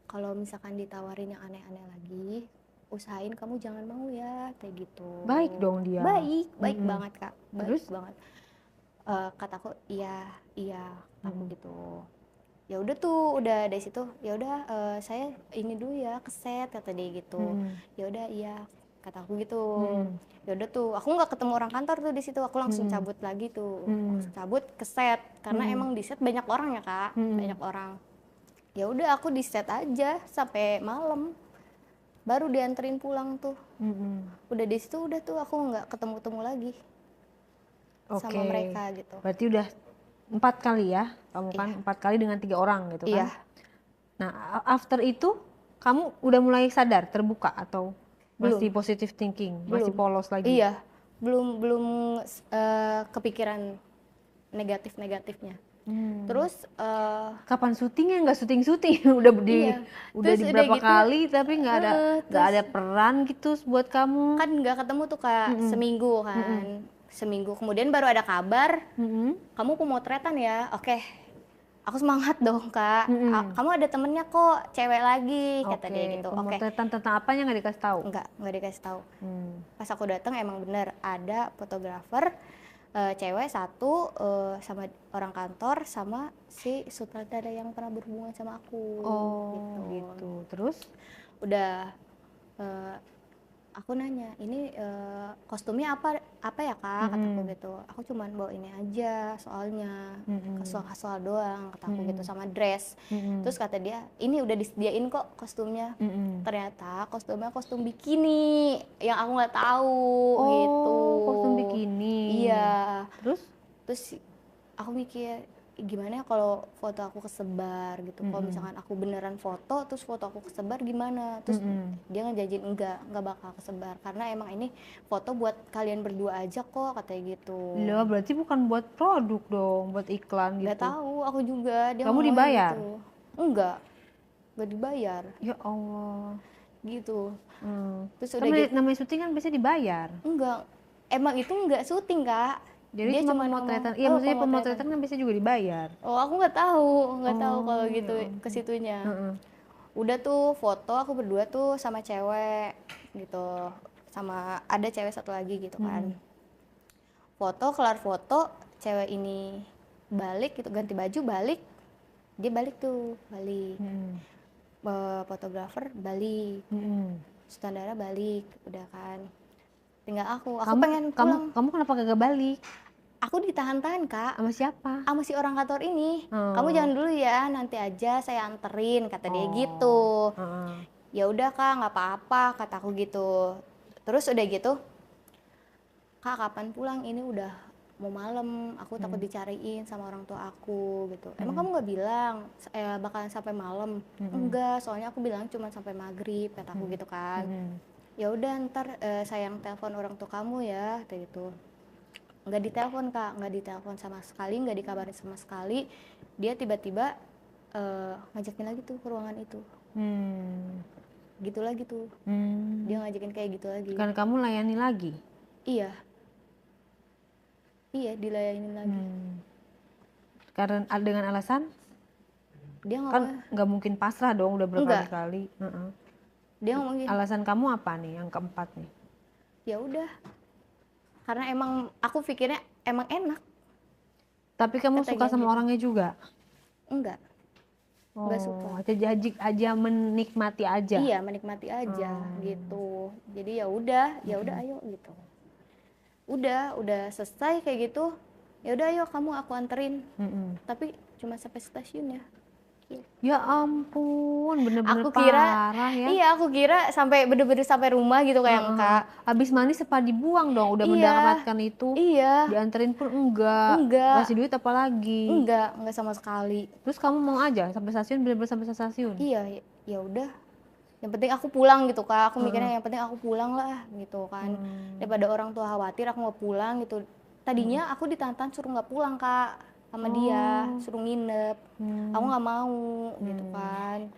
kalau misalkan ditawarin yang aneh-aneh lagi, usahain kamu jangan mau ya, kayak gitu. Baik dong dia. Baik Mm-mm. banget Kak, baik Terus? banget. Kataku iya aku Mm-mm. gitu. Ya udah tuh, udah dari situ ya udah, saya ini dulu ya keset, kata dia gitu. Mm-mm. Ya udah iya, kata aku gitu. Mm-mm. Ya udah tuh, aku nggak ketemu orang kantor tuh di situ, aku langsung Mm-mm. cabut lagi tuh, Mm-mm. langsung cabut ke set karena Mm-mm. emang di set banyak orang ya Kak, Mm-mm. banyak orang. Ya udah aku di set aja sampai malam, baru dianterin pulang tuh. Mm-mm. Udah di situ udah tuh aku nggak ketemu lagi sama Oke. mereka gitu. Berarti udah 4 kali ya? Kamu kan Iya. 4 kali dengan 3 orang gitu kan? Iya. Nah, after itu kamu udah mulai sadar, terbuka atau masih Belum. positive thinking, masih Belum. polos lagi? Iya, belum kepikiran negatifnya. Terus Kapan syutingnya? Nggak syuting-syuting, iya, udah terus di udah berapa gitu, kali tapi nggak terus ada peran gitu buat kamu? kan nggak ketemu tuh Kak, Mm-mm. seminggu Mm-mm. kan, seminggu kemudian baru ada kabar, Mm-mm. kamu pemotretan ya, oke, aku semangat dong Kak. Mm-mm. Kamu ada temennya kok, cewek lagi, kata dia Oke, gitu. Oke, pemotretan tentang apanya nggak dikasih tahu? nggak dikasih tahu. Hmm. Pas aku datang emang bener ada fotografer, cewek satu, sama orang kantor, sama si sutradara yang pernah berhubungan sama aku. Oh, gitu. Terus? Udah, aku nanya, ini kostumnya apa ya Kak, kataku gitu. Aku cuman bawa ini aja soalnya, kasual-kasual doang, kataku gitu, sama dress. Terus kata dia, ini udah disediain kok kostumnya. Ternyata kostumnya kostum bikini yang aku nggak tahu gitu. Oh, kostum bikini. Iya. Terus? Terus aku mikir, gimana ya kalau foto aku kesebar gitu. Kalau misalkan aku beneran foto terus foto aku kesebar gimana? Terus dia ngejanjiin enggak bakal kesebar karena emang ini foto buat kalian berdua aja kok, katanya gitu. Lah, berarti bukan buat produk dong, buat iklan Nggak gitu. tahu, aku juga, dia Kamu ngomongnya dibayar? gitu. Nggak dibayar Ya Allah. gitu. Terus Kan udah gitu, namanya syuting kan biasanya dibayar. enggak, emang itu nggak syuting Kak. Jadi Dia cuma cuma pemotretan. ngomong, Iya, maksudnya pemotretan. pemotretan kan biasanya juga dibayar. Oh, aku nggak tahu kalau Oh, gitu ya ke ampun. situnya. Heeh. Udah tuh foto aku berdua tuh sama cewek gitu, sama ada cewek satu lagi gitu kan. Foto, kelar foto, cewek ini balik gitu, ganti baju balik, dia balik tuh, balik. Fotografer balik, sutradara balik, udah kan. Tinggal aku pengen pulang. Kamu kenapa gak balik? Aku ditahan-tahan Kak, Sama siapa? sama si orang kantor ini. Oh. Kamu jangan dulu ya, nanti aja saya anterin, kata dia gitu. Ya udah Kak, nggak apa-apa, kataku gitu. Terus udah gitu, Kak kapan pulang, ini udah mau malam, aku takut dicariin sama orang tua aku gitu. Emang kamu nggak bilang bakalan sampai malam? Enggak, soalnya aku bilang cuma sampai maghrib, kataku gitu kan. Ya udah ntar saya yang telepon orang tua kamu ya, kayak gitu. Nggak ditelepon Kak, nggak ditelepon sama sekali, nggak dikabarin sama sekali. Dia tiba-tiba ngajakin lagi tuh ke ruangan itu. Gitu lagi tuh. Dia ngajakin kayak gitu lagi. Kan kamu layani lagi? Iya, dilayanin lagi. Karena dengan alasan Dia kan ngomong, nggak mungkin pasrah dong udah Enggak. berkali-kali. Heeh. dia ngomong gini, Alasan kamu apa nih yang keempat nih? ya udah, karena emang aku pikirnya emang enak. Tapi kamu suka Kata sama gitu. orangnya juga? Enggak suka. Aja menikmati aja. Iya, menikmati aja gitu. Jadi ya udah ayo gitu. Udah selesai kayak gitu. Ya udah ayo kamu aku anterin. Mm-mm. Tapi cuma sampai stasiun ya. Ya ampun, bener-bener Aku kira, parah ya. iya aku kira sampai bener-bener sampai rumah gitu kayak Kak. Abis mandi sepa dibuang dong, udah Iya, mendapatkan itu. iya, Dianterin pun enggak. enggak, Kasih duit apa lagi? enggak sama sekali. Terus kamu mau aja sampai stasiun, bener-bener sampai stasiun? Iya, ya udah. Yang penting aku pulang gitu Kak. Aku mikirnya Heeh. yang penting aku pulang lah gitu kan. Hmm. Daripada orang tua khawatir aku nggak pulang gitu. Tadinya aku ditantang suruh nggak pulang Kak sama dia, suruh nginep. Aku nggak mau gitu kan.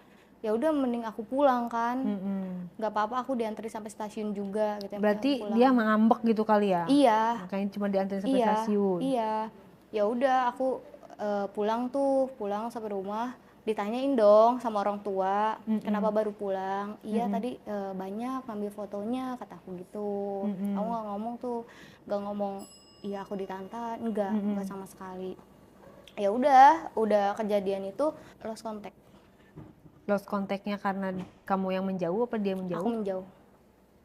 Ya udah mending aku pulang kan. Nggak apa-apa aku diantri sampai stasiun juga gitu. Yang penting Berarti aku pulang. dia ngambek gitu kali ya? Iya, Makanya cuma dianterin sampai iya, stasiun. iya. Ya udah aku pulang sampai rumah. Ditanyain dong sama orang tua, kenapa baru pulang? Iya tadi banyak ngambil fotonya, kataku gitu. Aku nggak ngomong tuh, nggak ngomong iya aku ditantang, nggak sama sekali. Ya udah kejadian itu lost contact. Lost kontaknya karena kamu yang menjauh apa dia menjauh? Aku menjauh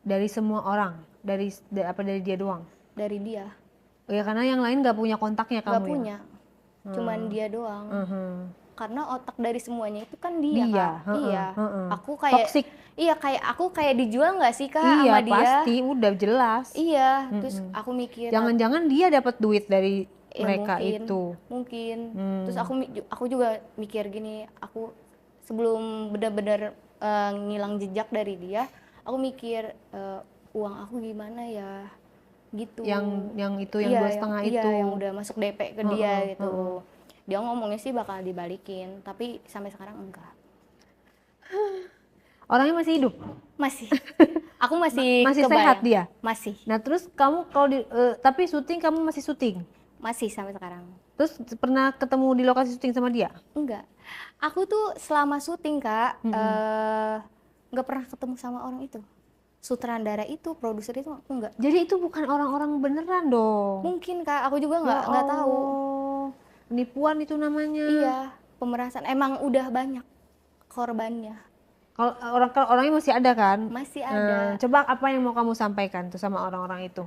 Dari semua orang? Dari dia doang? dari dia, Ya karena yang lain nggak punya kontaknya nggak kamu punya, cuman dia doang. ya? Karena otak dari semuanya itu kan dia, Dia, Kak. Iya. heeh. Aku kayak Toxic. Iya, kayak aku kayak dijual nggak sih Kak Iya sama dia? pasti, udah jelas. Iya, terus aku mikir Jangan-jangan dia dapat duit dari ya mereka mungkin, itu. mungkin. Terus aku juga mikir gini, aku sebelum benar-benar ngilang jejak dari dia, aku mikir uang aku gimana ya, gitu. Yang itu yang Iya, 2,5 iya, itu. yang udah masuk DP ke dia gitu. Dia ngomongnya sih bakal dibalikin, tapi sampai sekarang enggak. Orangnya masih hidup? Masih. Aku masih Masih kebayang. sehat dia? Masih. Nah terus kamu kalau tapi syuting kamu masih syuting? Masih sampai sekarang. Terus pernah ketemu di lokasi syuting sama dia? Enggak. Aku tuh selama syuting Kak, nggak pernah ketemu sama orang itu. Sutradara itu, produser itu aku enggak. Jadi itu bukan orang-orang beneran dong? Mungkin Kak, aku juga nggak tahu. Penipuan itu namanya. Iya, pemerasan. Emang udah banyak korbannya. Kalau orangnya masih ada kan? Masih ada. Coba apa yang mau kamu sampaikan tuh sama orang-orang itu?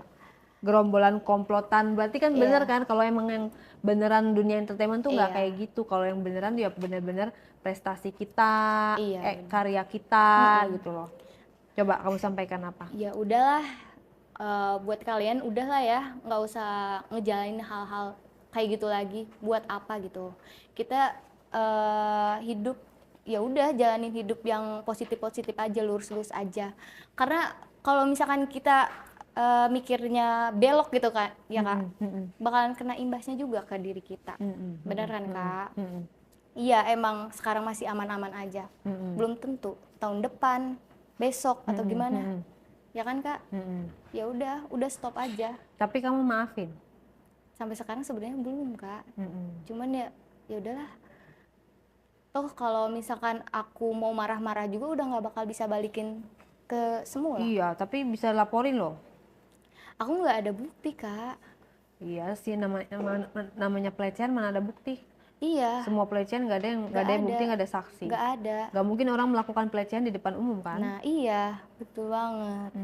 Gerombolan komplotan, berarti kan bener kan? Kalau emang yang beneran dunia entertainment tuh nggak kayak gitu. Kalau yang beneran tuh ya bener-bener prestasi kita, karya kita gitu loh. Coba kamu sampaikan apa? Ya udahlah, buat kalian udahlah ya, nggak usah ngejalanin hal-hal kayak gitu lagi. Buat apa gitu? Kita hidup ya udah jalanin hidup yang positif-positif aja, lurus-lurus aja. Karena kalau misalkan kita mikirnya belok gitu kan, ya Kak, bakalan kena imbasnya juga ke diri kita. Beneran Kak? Iya, emang sekarang masih aman-aman aja. Belum tentu tahun depan, besok atau gimana. Ya kan Kak? Ya udah stop aja. Tapi kamu maafin? Sampai sekarang sebenarnya belum Kak. Cuman ya udahlah. Toh kalau misalkan aku mau marah-marah juga udah nggak bakal bisa balikin ke semula. Iya, tapi bisa laporin loh. Aku nggak ada bukti Kak. Iya sih, namanya pelecehan mana ada bukti. Iya. Semua pelecehan nggak ada bukti, nggak ada saksi. Nggak ada. Nggak mungkin orang melakukan pelecehan di depan umum kan? Nah iya, betul banget.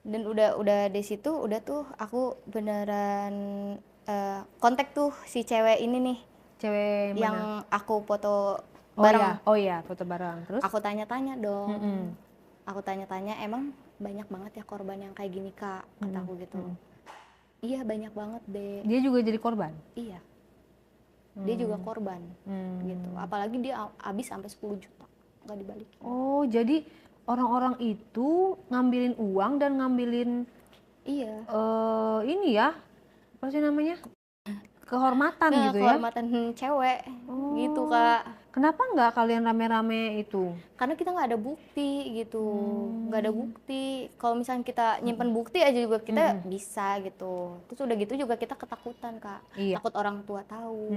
Dan udah di situ udah tuh aku beneran kontak tuh si cewek ini nih. Cewek yang mana? aku foto bareng. Oh iya, foto bareng. Terus? Aku tanya-tanya dong. Aku tanya-tanya, emang banyak banget ya korban yang kayak gini Kak, kataku gitu. Iya banyak banget deh. Dia juga jadi korban? Iya. Dia juga korban gitu. Apalagi dia habis sampai 10 juta nggak dibalikin. Oh jadi orang-orang itu ngambilin uang dan ngambilin ini ya, apa sih namanya? Kehormatan gitu ya? Kehormatan cewek gitu Kak. Kenapa nggak kalian rame-rame itu? Karena kita nggak ada bukti gitu, nggak ada bukti. Kalau misalnya kita nyimpen bukti aja juga kita bisa gitu. Terus udah gitu juga kita ketakutan Kak, Iya. takut orang tua tahu,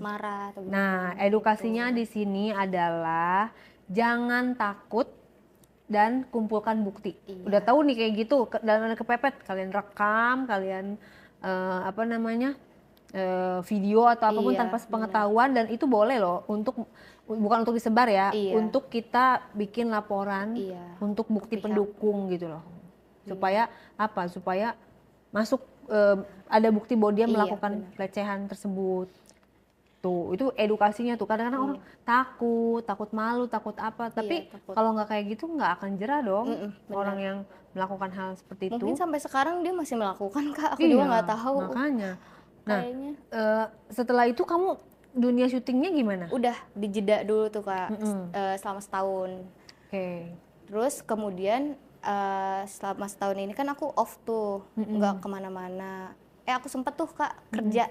marah atau Nah, gimana edukasinya gitu. di sini adalah jangan takut dan kumpulkan bukti. Iya. Udah tahu nih kayak gitu, dan ada kepepet, kalian rekam, kalian apa namanya video atau apapun Iya, tanpa benar. sepengetahuan, dan itu boleh loh untuk bukan untuk disebar ya, Iya. untuk kita bikin laporan Iya, untuk bukti ke pihak. pendukung gitu loh. Supaya apa? Supaya masuk ada bukti bahwa dia Iya, melakukan benar. pelecehan tersebut. Tuh, itu edukasinya tuh. Kadang-kadang orang takut malu, takut apa. Tapi takut. kalau nggak kayak gitu nggak akan jerah dong benar. orang yang melakukan hal seperti itu. Mungkin sampai sekarang dia masih melakukan Kak, aku juga nggak tahu. Makanya. Nah, Kayaknya setelah itu kamu dunia syutingnya gimana? udah dijeda dulu tuh Kak, selama setahun. Oke. Terus kemudian selama setahun ini kan aku off tuh, nggak kemana-mana. Aku sempet tuh Kak kerja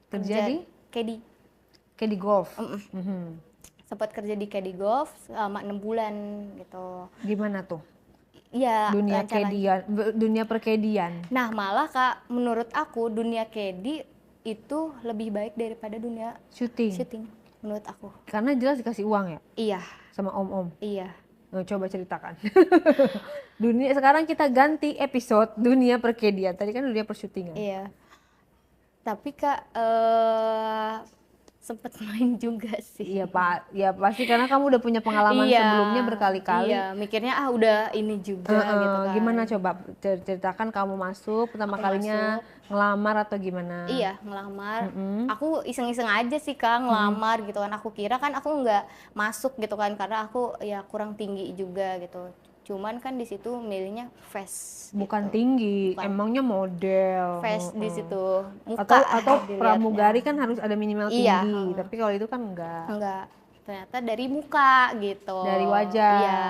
Kerja di? Kedi. Kayak di golf. Sempat kerja di Kedi Golf selama 6 bulan gitu. Gimana tuh? Iya, Dunia lancar-lancar. kedian, dunia perkedian. Nah malah Kak, menurut aku dunia Kedi itu lebih baik daripada dunia syuting menurut aku. Karena jelas dikasih uang ya Iya, sama om-om. iya. Coba ceritakan. Dunia sekarang kita ganti episode dunia perkedian. Tadi kan dunia persyutingan. Iya. Tapi Kak sempet main juga sih. Iya Pak, ya pasti karena kamu udah punya pengalaman Iya, sebelumnya berkali-kali. Iya, mikirnya udah ini juga gitu kan. Gimana coba ceritakan kamu masuk pertama Aku kalinya ngelamar atau gimana? Iya, ngelamar. Aku iseng-iseng aja sih Kak ngelamar gitu kan. Aku kira kan aku nggak masuk gitu kan karena aku ya kurang tinggi juga gitu. Cuman kan di situ milihnya face. Bukan gitu. tinggi, Bukan. emangnya model. Face di situ. Muka Atau dilihatnya. pramugari kan harus ada minimal Iya, tinggi, tapi kalau itu kan enggak. Enggak. Ternyata dari muka gitu. Dari wajah. Iya.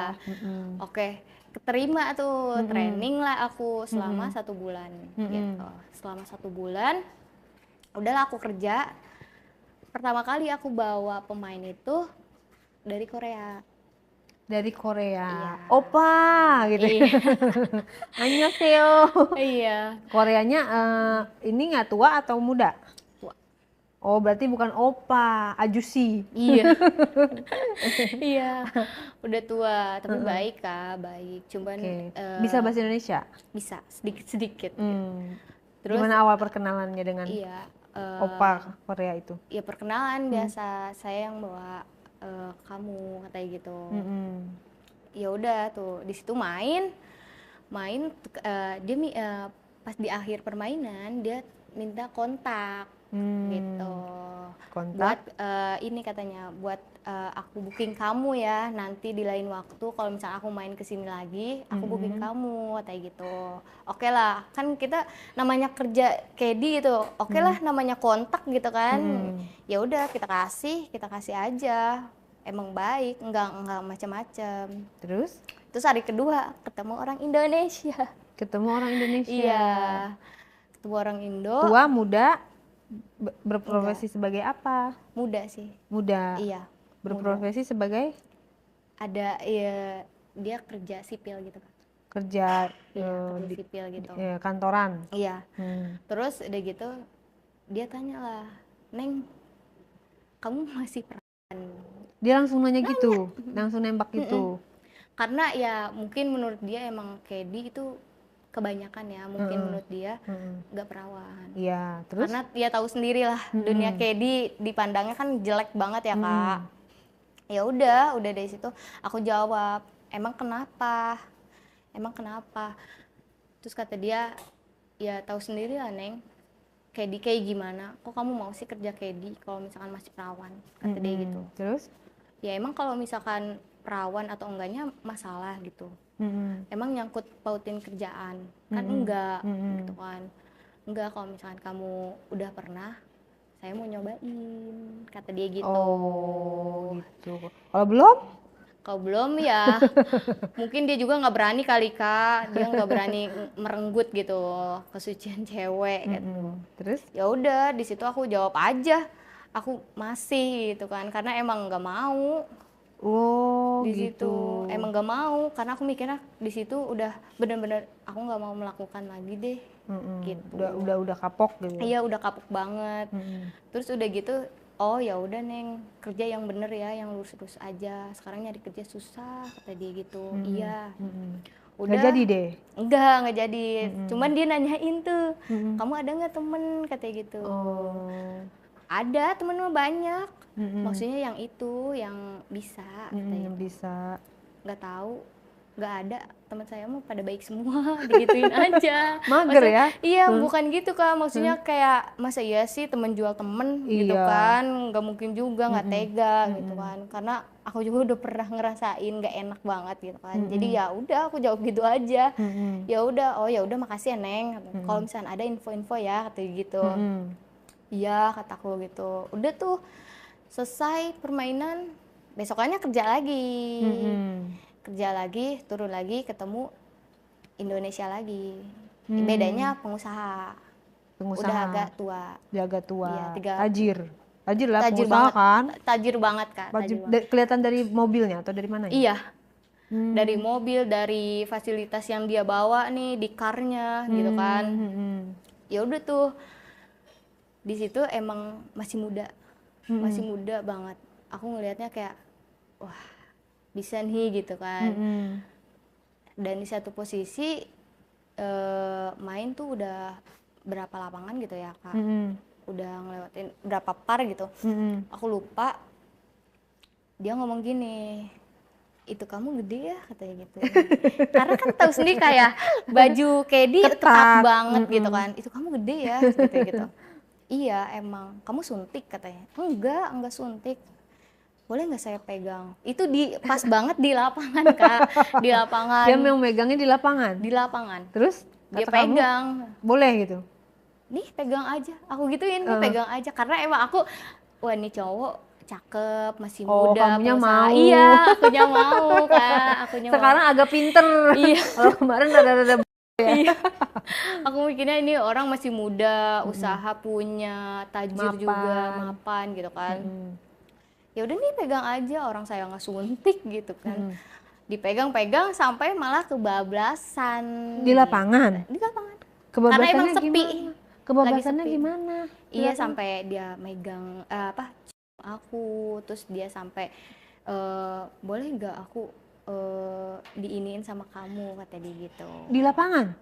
Oke. Keterima tuh training lah aku selama 1 bulan gitu. Selama 1 bulan udahlah aku kerja. Pertama kali aku bawa pemain itu dari Korea. Dari Korea. Iya. Opa gitu. Iya. Annyeonghaseyo. Iya. Koreanya ini nggak tua atau muda? Tua. Oh, berarti bukan opa, ajusi. Iya. Iya. Udah tua, tapi baik Kak, baik. Cuman Bisa bahasa Indonesia? bisa sedikit-sedikit. Terus gimana awal perkenalannya dengan Iya. opa Korea itu? Ya perkenalan biasa, saya yang bawa kamu katanya gitu. Ya udah tuh di situ main dia pas di akhir permainan dia minta kontak gitu. Buat Kontak? ini katanya buat aku booking kamu ya nanti di lain waktu kalau misalnya aku main kesini lagi aku booking kamu katanya gitu. Oke lah, kan kita namanya kerja kedi gitu. Oke lah namanya kontak gitu kan. Ya udah kita kasih aja. Emang baik, enggak macam-macam. Terus Hari kedua ketemu orang Indonesia. ketemu orang Indonesia. Iya. Ketemu orang Indo. Tua, muda, berprofesi sebagai apa? Muda sih. Muda. Iya. Berprofesi sebagai Ada ya dia kerja sipil gitu kan. kerja Iya, kerja sipil gitu. kantoran. Iya. Terus udah gitu dia tanya lah, "Neng, kamu masih perawan?" Dia langsung nanya gitu, langsung nembak gitu. Karena ya mungkin menurut dia emang kedi itu kebanyakan ya, mungkin menurut dia nggak perawan. Iya, terus? Karena dia tahu sendiri lah dunia kedi dipandangnya kan jelek banget ya Kak. Ya udah dari situ aku jawab, emang kenapa? Terus kata dia, ya tahu sendiri lah Neng, kedi kayak gimana? Kok kamu mau sih kerja kedi kalau misalkan masih perawan? Kata dia gitu. Terus? Ya emang kalau misalkan perawan atau enggaknya masalah gitu. Emang nyangkut pautin kerjaan kan enggak gitu kan. Enggak, kalau misalkan kamu udah pernah saya mau nyobain kata dia gitu. Oh gitu. Kalau belum ya mungkin dia juga nggak berani kali Kak, dia nggak berani merenggut gitu kesucian cewek gitu. Terus? Ya udah di situ aku jawab aja aku masih gitu kan, karena emang nggak mau Oh di gitu. situ, emang nggak mau karena aku mikirnya di situ udah bener-bener aku nggak mau melakukan lagi deh gitu. Udah kapok gitu. Iya udah kapok banget. Mm-mm. Terus udah gitu, oh ya udah Neng, kerja yang bener ya, yang lurus-lurus aja. Sekarang nyari kerja susah, kata dia gitu. Iya. Nggak Udah. jadi deh. Enggak jadi. Cuman dia nanyain tuh, Mm-mm. kamu ada nggak temen, katanya gitu. Oh. Ada, temen mah banyak. Mm-mm. Maksudnya yang itu, yang bisa, katanya Yang gitu. bisa. Nggak tahu, nggak ada, teman saya mah pada baik semua, digituin aja. Mager Maksudnya, ya? iya bukan gitu Kak, maksudnya kayak masa iya sih temen jual temen gitu Iya. kan, nggak mungkin juga, nggak tega gitu kan, karena aku juga udah pernah ngerasain nggak enak banget gitu kan. Jadi ya udah aku jawab gitu aja. Ya udah, oh ya udah makasih ya Neng, kalau misalnya ada info-info ya, kata gitu. Iya, kataku gitu. Udah tuh selesai permainan, besokannya kerja lagi. Kerja lagi, turun lagi, ketemu Indonesia lagi. Bedanya pengusaha. Udah agak tua. Dia agak tua. Iya, Tajir. Tajir lah tajir pengusaha banget. kan. Tajir banget Kak, tajir banget. Kelihatan dari mobilnya atau dari mana ya? Iya. Dari mobil, dari fasilitas yang dia bawa nih di karnya gitu kan. Ya udah tuh. Di situ emang masih muda. Masih muda banget. Aku ngelihatnya kayak wah, bisa nih gitu kan. Dan di satu posisi main tuh udah berapa lapangan gitu ya Kak, udah ngelewatin berapa par gitu, aku lupa. Dia ngomong gini, itu kamu gede ya, katanya gitu. Karena kan tahu sendiri kayak baju Kedi ketat banget gitu kan, itu kamu gede ya gitu. Iya emang, kamu suntik katanya. Enggak suntik. Boleh nggak saya pegang? Itu pas banget di lapangan Kak, di lapangan. Dia mau megangnya di lapangan? Di lapangan. Terus? Dia pegang. Boleh gitu? Nih pegang aja, aku gituin, nih pegang aja. Karena emang aku, wah ini cowok cakep, masih muda, kamunya pengusaha. mau. Iya, akunya mau Kak, akunya sekarang mau. agak pinter. Iya. Kalau kemarin rada-rada ya. Iya. Aku mikirnya ini orang masih muda, usaha punya, tajir juga, mapan gitu kan. Ya udah nih pegang aja, orang saya nggak suntik gitu kan. Dipegang-pegang sampai malah kebablasan. Di lapangan? Di lapangan. Kebablasannya karena emang sepi. Gimana? Kebablasannya Lagi sepi. Gimana? Iya, sampai dia megang aku, terus dia sampai boleh nggak aku diiniin sama kamu, kata dia gitu. Di lapangan?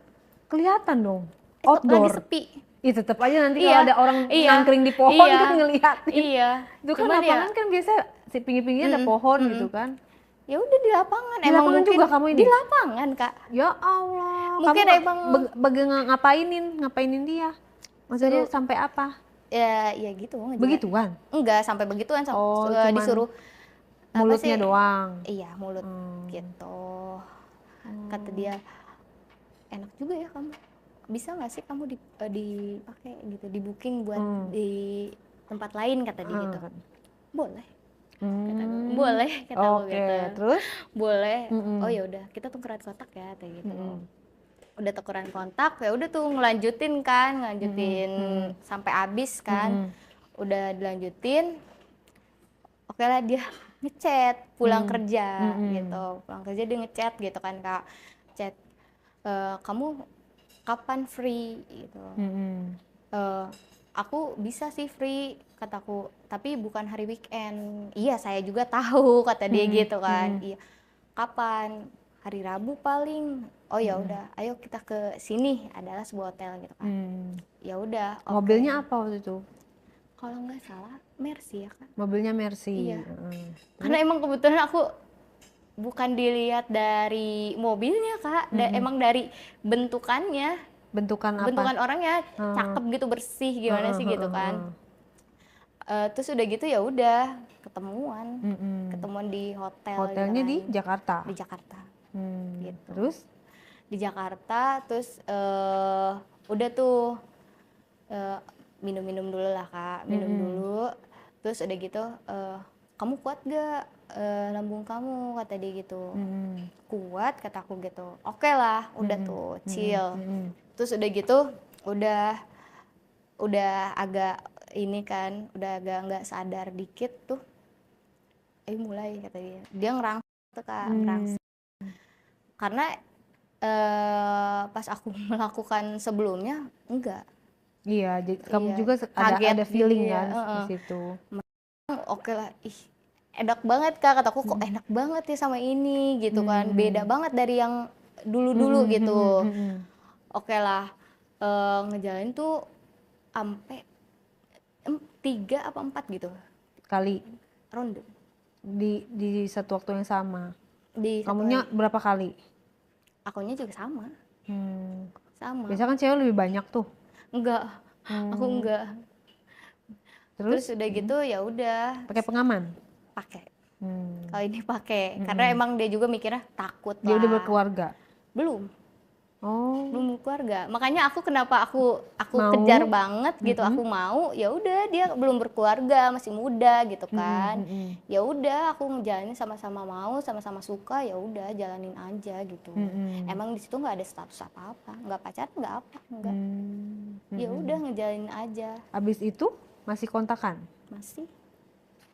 Kelihatan dong. Lagi Outdoor. sepi. Iya, tetap aja nanti kalau ada orang ngangkring di pohon kan ngeliatin. Iya. Itu kan lapangan kan biasa si pinggir-pinggirnya ada pohon gitu kan. Ya udah di lapangan. Di lapangan juga kamu ini? Di lapangan Kak. Ya Allah. Mungkin kamu emang ngapainin dia? Maksudnya sampai apa? Ya gitu. Begituan? Enggak sampai begituan, disuruh mulutnya doang. Iya, mulut gitu. Kata dia, enak juga ya kamu. Bisa nggak sih kamu dipakai gitu, di booking buat di tempat lain, kata dia gitu. Boleh. Kata gue, boleh, kata gue gitu. Terus? Boleh. Oh ya udah, kita tukeran kontak ya, kayak gitu. Udah tukeran kontak, ya udah tuh ngelanjutin sampai habis kan. Udah dilanjutin. Oke lah, dia ngechat pulang kerja gitu. Pulang kerja dia ngechat gitu kan Kak. Chat, kamu kapan free gitu. Aku bisa sih free, kataku, tapi bukan hari weekend. Iya, saya juga tahu, kata dia gitu kan. Iya. Kapan? Hari Rabu paling. Oh ya udah, ayo kita ke sini, adalah sebuah hotel gitu kan. Ya udah. Okay. Mobilnya apa waktu itu? Kalau nggak salah Mercy ya kan. Mobilnya Mercy. Iya. Karena emang kebetulan aku bukan dilihat dari mobilnya Kak, emang dari bentukannya. Bentukan apa? Bentukan orangnya cakep gitu, bersih gimana sih gitu kan. Terus udah gitu ya udah ketemuan di hotel. Hotelnya gitu kan. di Jakarta. Di Jakarta. Gitu. Terus? Di Jakarta, terus udah tuh minum-minum dulu lah Kak, minum dulu. Terus udah gitu, kamu kuat gak lambung kamu, kata dia gitu. Kuat, kataku gitu. Oke lah, udah tuh chill. Terus udah gitu, udah agak ini kan udah agak nggak sadar dikit tuh, mulai kata dia ngerangsang tuh Kak, ngerangsang. Karena pas aku melakukan sebelumnya enggak. Iya, kamu Iya, juga kaget ada gitu feeling ya. kan di situ. Oke lah, ih enak banget Kak, kataku kok enak banget ya sama ini gitu kan, beda banget dari yang dulu-dulu gitu. Oke lah, ngejalanin tuh sampai 3 apa 4 gitu Kali ronde di satu waktu yang sama. di satu Kamunya hari. berapa kali? Akunya juga sama. Biasanya kan cewek lebih banyak tuh. Enggak, aku enggak. Terus Terus udah gitu ya udah pakai pengaman. pakai. Kalau ini pakai, karena emang dia juga mikirnya takut Dia udah lah. berkeluarga. Belum Oh, keluarga. Makanya kenapa aku mau. kejar banget gitu, aku mau, ya udah dia belum berkeluarga, masih muda gitu kan. Ya udah aku ngejalanin sama-sama mau, sama-sama suka, ya udah jalanin aja gitu. Emang di situ nggak ada status apa-apa, nggak pacaran, nggak apa, nggak. Ya udah ngejalanin aja. Abis itu masih kontakan? Masih.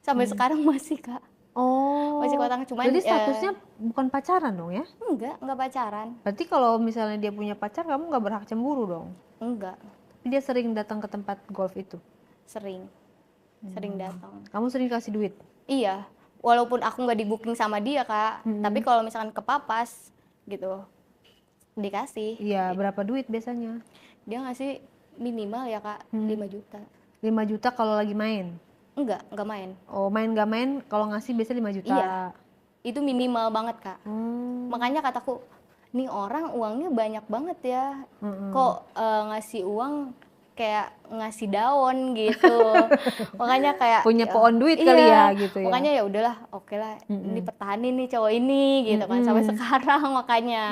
Sampai sekarang masih Kak. Oh, Masih kontakan, cuman jadi statusnya bukan pacaran dong ya? enggak pacaran. Berarti kalau misalnya dia punya pacar, kamu nggak berhak cemburu dong? Enggak, Tapi dia sering datang ke tempat golf itu? sering datang. Kamu sering kasih duit? Iya, walaupun aku nggak di booking sama dia Kak, tapi kalau misalkan ke Papas gitu dikasih. Iya, berapa duit biasanya? Dia ngasih minimal ya Kak 5 juta. 5 juta kalau lagi main? Enggak main. Oh, main nggak main kalau ngasih biasanya 5 juta? Iya, itu minimal banget Kak. Makanya kataku, nih orang uangnya banyak banget ya, kok ngasih uang kayak ngasih daun gitu. Makanya kayak Punya pohon duit kali ya gitu ya. Makanya ya udahlah, oke lah, ini pertahanin nih cowok ini gitu kan sampai sekarang makanya.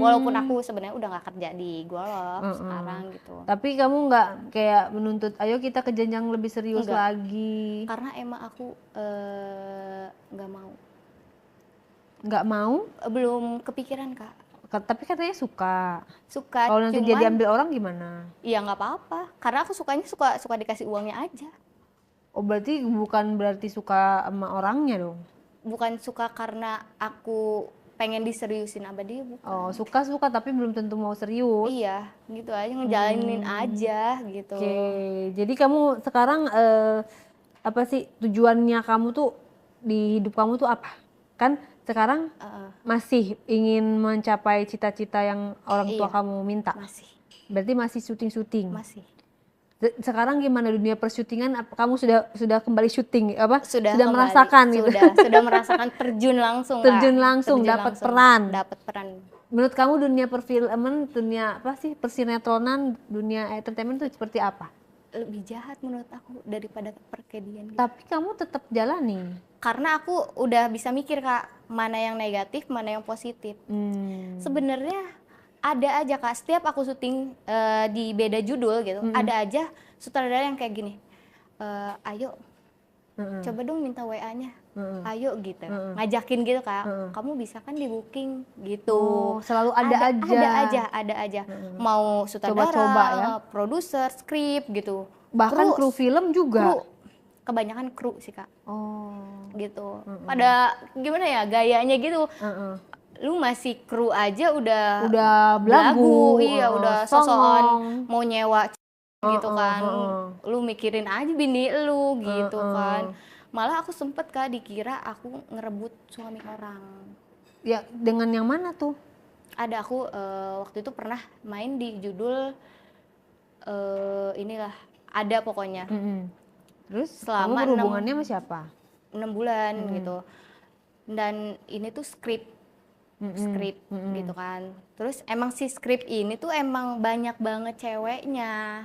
Walaupun aku sebenarnya udah nggak kerja di golf sekarang gitu. Tapi kamu nggak kayak menuntut, ayo kita ke jenjang lebih serius Enggak. lagi? Karena emang aku nggak mau. Nggak mau? Belum kepikiran Kak. Tapi katanya suka. Suka, Kalau nanti dia diambil orang gimana? Iya nggak apa-apa. Karena aku sukanya suka dikasih uangnya aja. Oh, berarti bukan berarti suka sama orangnya dong? Bukan suka karena aku pengen diseriusin sama dia, bukan. Oh, suka tapi belum tentu mau serius. Iya, gitu aja, ngejalanin aja gitu. Oke, jadi kamu sekarang apa sih tujuannya kamu tuh di hidup kamu tuh apa? Kan sekarang masih ingin mencapai cita-cita yang orang tua Iya, kamu minta. masih. Berarti masih syuting-syuting. Masih. Sekarang gimana dunia persyutingan? Kamu sudah kembali syuting apa? Sudah kembali, merasakan gitu? Sudah merasakan terjun langsung, Kak. Terjun langsung, dapat peran. Dapat peran. Menurut kamu dunia perfilman, dunia apa sih, persinetronan, dunia entertainment itu seperti apa? Lebih jahat menurut aku daripada perkedian gitu. Tapi kamu tetap jalani. Karena aku udah bisa mikir Kak, mana yang negatif, mana yang positif. Sebenarnya ada aja Kak, setiap aku syuting di beda judul gitu, ada aja sutradara yang kayak gini, ayo coba dong minta WA-nya, ayo gitu, ngajakin gitu Kak, kamu bisa kan di booking gitu. Oh, selalu ada aja. Mau sutradara, Coba-coba ya. produser, skrip gitu. Bahkan kru film juga. Kebanyakan kru sih Kak. Oh. Gitu. Pada gimana ya gayanya gitu. Lu masih kru aja udah belagu, iya udah sosokan mau nyewa gitu kan. Lu mikirin aja bini lu gitu kan. Malah aku sempet Kak dikira aku ngerebut suami orang. Ya, dengan yang mana tuh? Ada, aku waktu itu pernah main di judul inilah, ada pokoknya. Terus selama kamu berhubungannya sama siapa? 6 bulan gitu. Dan ini tuh skrip gitu kan. Terus emang si skrip ini tuh emang banyak banget ceweknya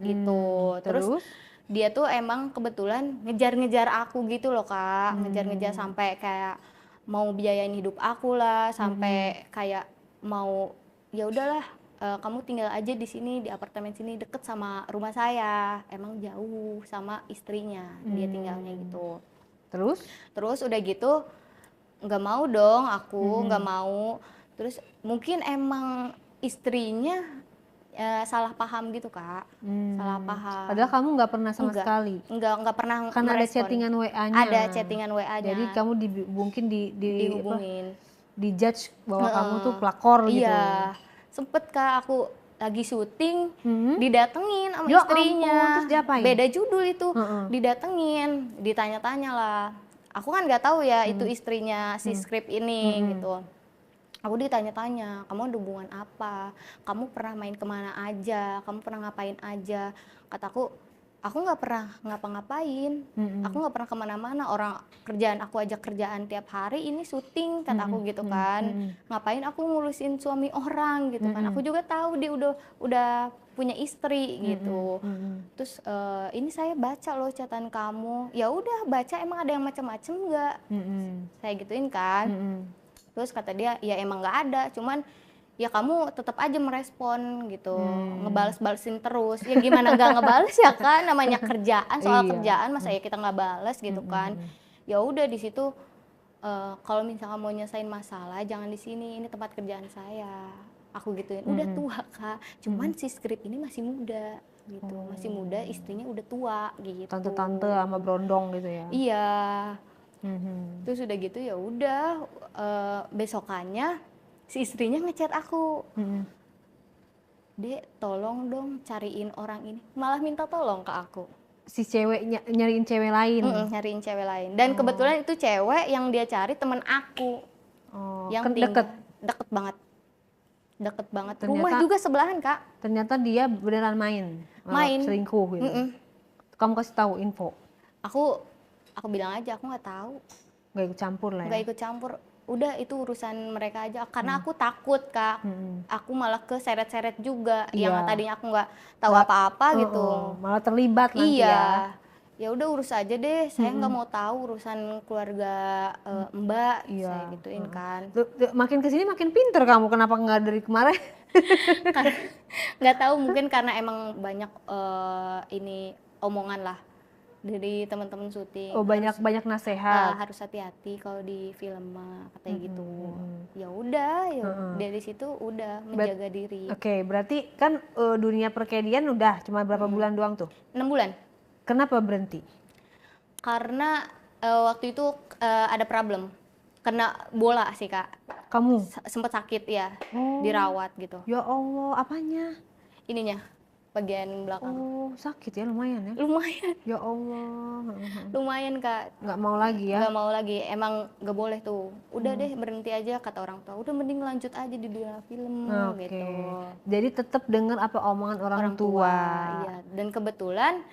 gitu. Terus dia tuh emang kebetulan ngejar-ngejar aku gitu loh Kak. Ngejar-ngejar sampai kayak mau biayain hidup aku lah, sampai kayak mau ya udahlah kamu tinggal aja di sini, di apartemen sini deket sama rumah saya. Emang jauh sama istrinya dia tinggalnya gitu. Terus udah gitu nggak mau dong aku, nggak mau. Terus mungkin emang istrinya salah paham gitu Kak, salah paham. Padahal kamu nggak pernah sama Enggak, sekali. enggak pernah Karena ada merespon. chattingan WA-nya. Ada chattingan WA-nya. Jadi kamu mungkin Dihubungin. dijudge bahwa kamu tuh Heeh. pelakor gitu. Iya, sempet Kak aku lagi syuting Mhm. didatengin sama Ya istrinya. ampun, terus diapain? Beda judul itu, Heeh. didatengin, ditanya-tanya lah. Aku kan nggak tahu ya itu istrinya si skrip ini gitu. Aku ditanya-tanya, kamu ada hubungan apa? Kamu pernah main kemana aja? Kamu pernah ngapain aja? Kataku, aku nggak pernah ngapa-ngapain. Aku nggak pernah kemana-mana. Orang kerjaan aku aja kerjaan tiap hari, ini syuting kataku gitu kan. Ngapain aku ngurusin suami orang gitu kan? Aku juga tahu dia udah punya istri gitu. Terus ini saya baca loh catatan kamu. Ya udah baca, emang ada yang macam-macam nggak? Saya gituin kan. Terus kata dia, ya emang nggak ada, cuman ya kamu tetap aja merespon gitu, ngebales-balesin terus. Ya gimana nggak ngebales ya kan, namanya kerjaan, soal Iya. kerjaan masa ya kita nggak bales gitu kan. Ya udah di situ kalau misalnya mau nyelesain masalah jangan di sini, ini tempat kerjaan saya. Aku gituin, udah tua Kak, cuman si skrip ini masih muda gitu, masih muda, istrinya udah tua gitu. Tante-tante sama berondong gitu ya. Iya. Mhm. Terus udah gitu ya udah besokannya si istrinya ngechat aku, Dek tolong dong cariin orang ini, malah minta tolong ke aku. Si cewek nyariin cewek lain. Nyariin cewek lain, dan kebetulan itu cewek yang dia cari temen aku Oh, yang deket. deket banget, Ternyata- rumah juga sebelahan Kak. Ternyata dia beneran main. Main. Selingkuh gitu. Kamu kasih tahu info. Aku bilang aja aku nggak tahu, Gak ikut campur lah ya. nggak ikut campur, udah itu urusan mereka aja, karena aku takut Kak. Aku malah keseret-seret juga, Iya. yang tadinya aku nggak tahu apa-apa gitu. Malah terlibat nanti Iya, ya. ya udah urus aja deh, saya nggak mau tahu urusan keluarga Mbak, Iya. saya gituin kan. Makin kesini makin pinter kamu, kenapa nggak dari kemarin? Nggak tahu, mungkin karena emang banyak ini omongan lah dari teman-teman syuting. Oh, banyak nasehat. Harus hati-hati kalau di film mah katanya gitu. Ya udah, ya dari situ udah menjaga diri. Oke, berarti kan dunia perkedian udah cuma berapa bulan doang tuh? 6 bulan. Kenapa berhenti? Karena waktu itu ada problem. Kena bola sih Kak. Kamu? Sempat sakit ya, Oh. dirawat gitu. Ya Allah, apanya? Ininya, bagian belakang. Oh, sakit ya, lumayan ya. Lumayan, Ya Allah. lumayan Kak. Nggak mau lagi ya? Gak mau lagi, emang gak boleh tuh. Udah deh berhenti aja kata orang tua. Udah mending lanjut aja di dunia film Oke. gitu. Jadi tetap dengar apa omongan orang tua. Iya, dan kebetulan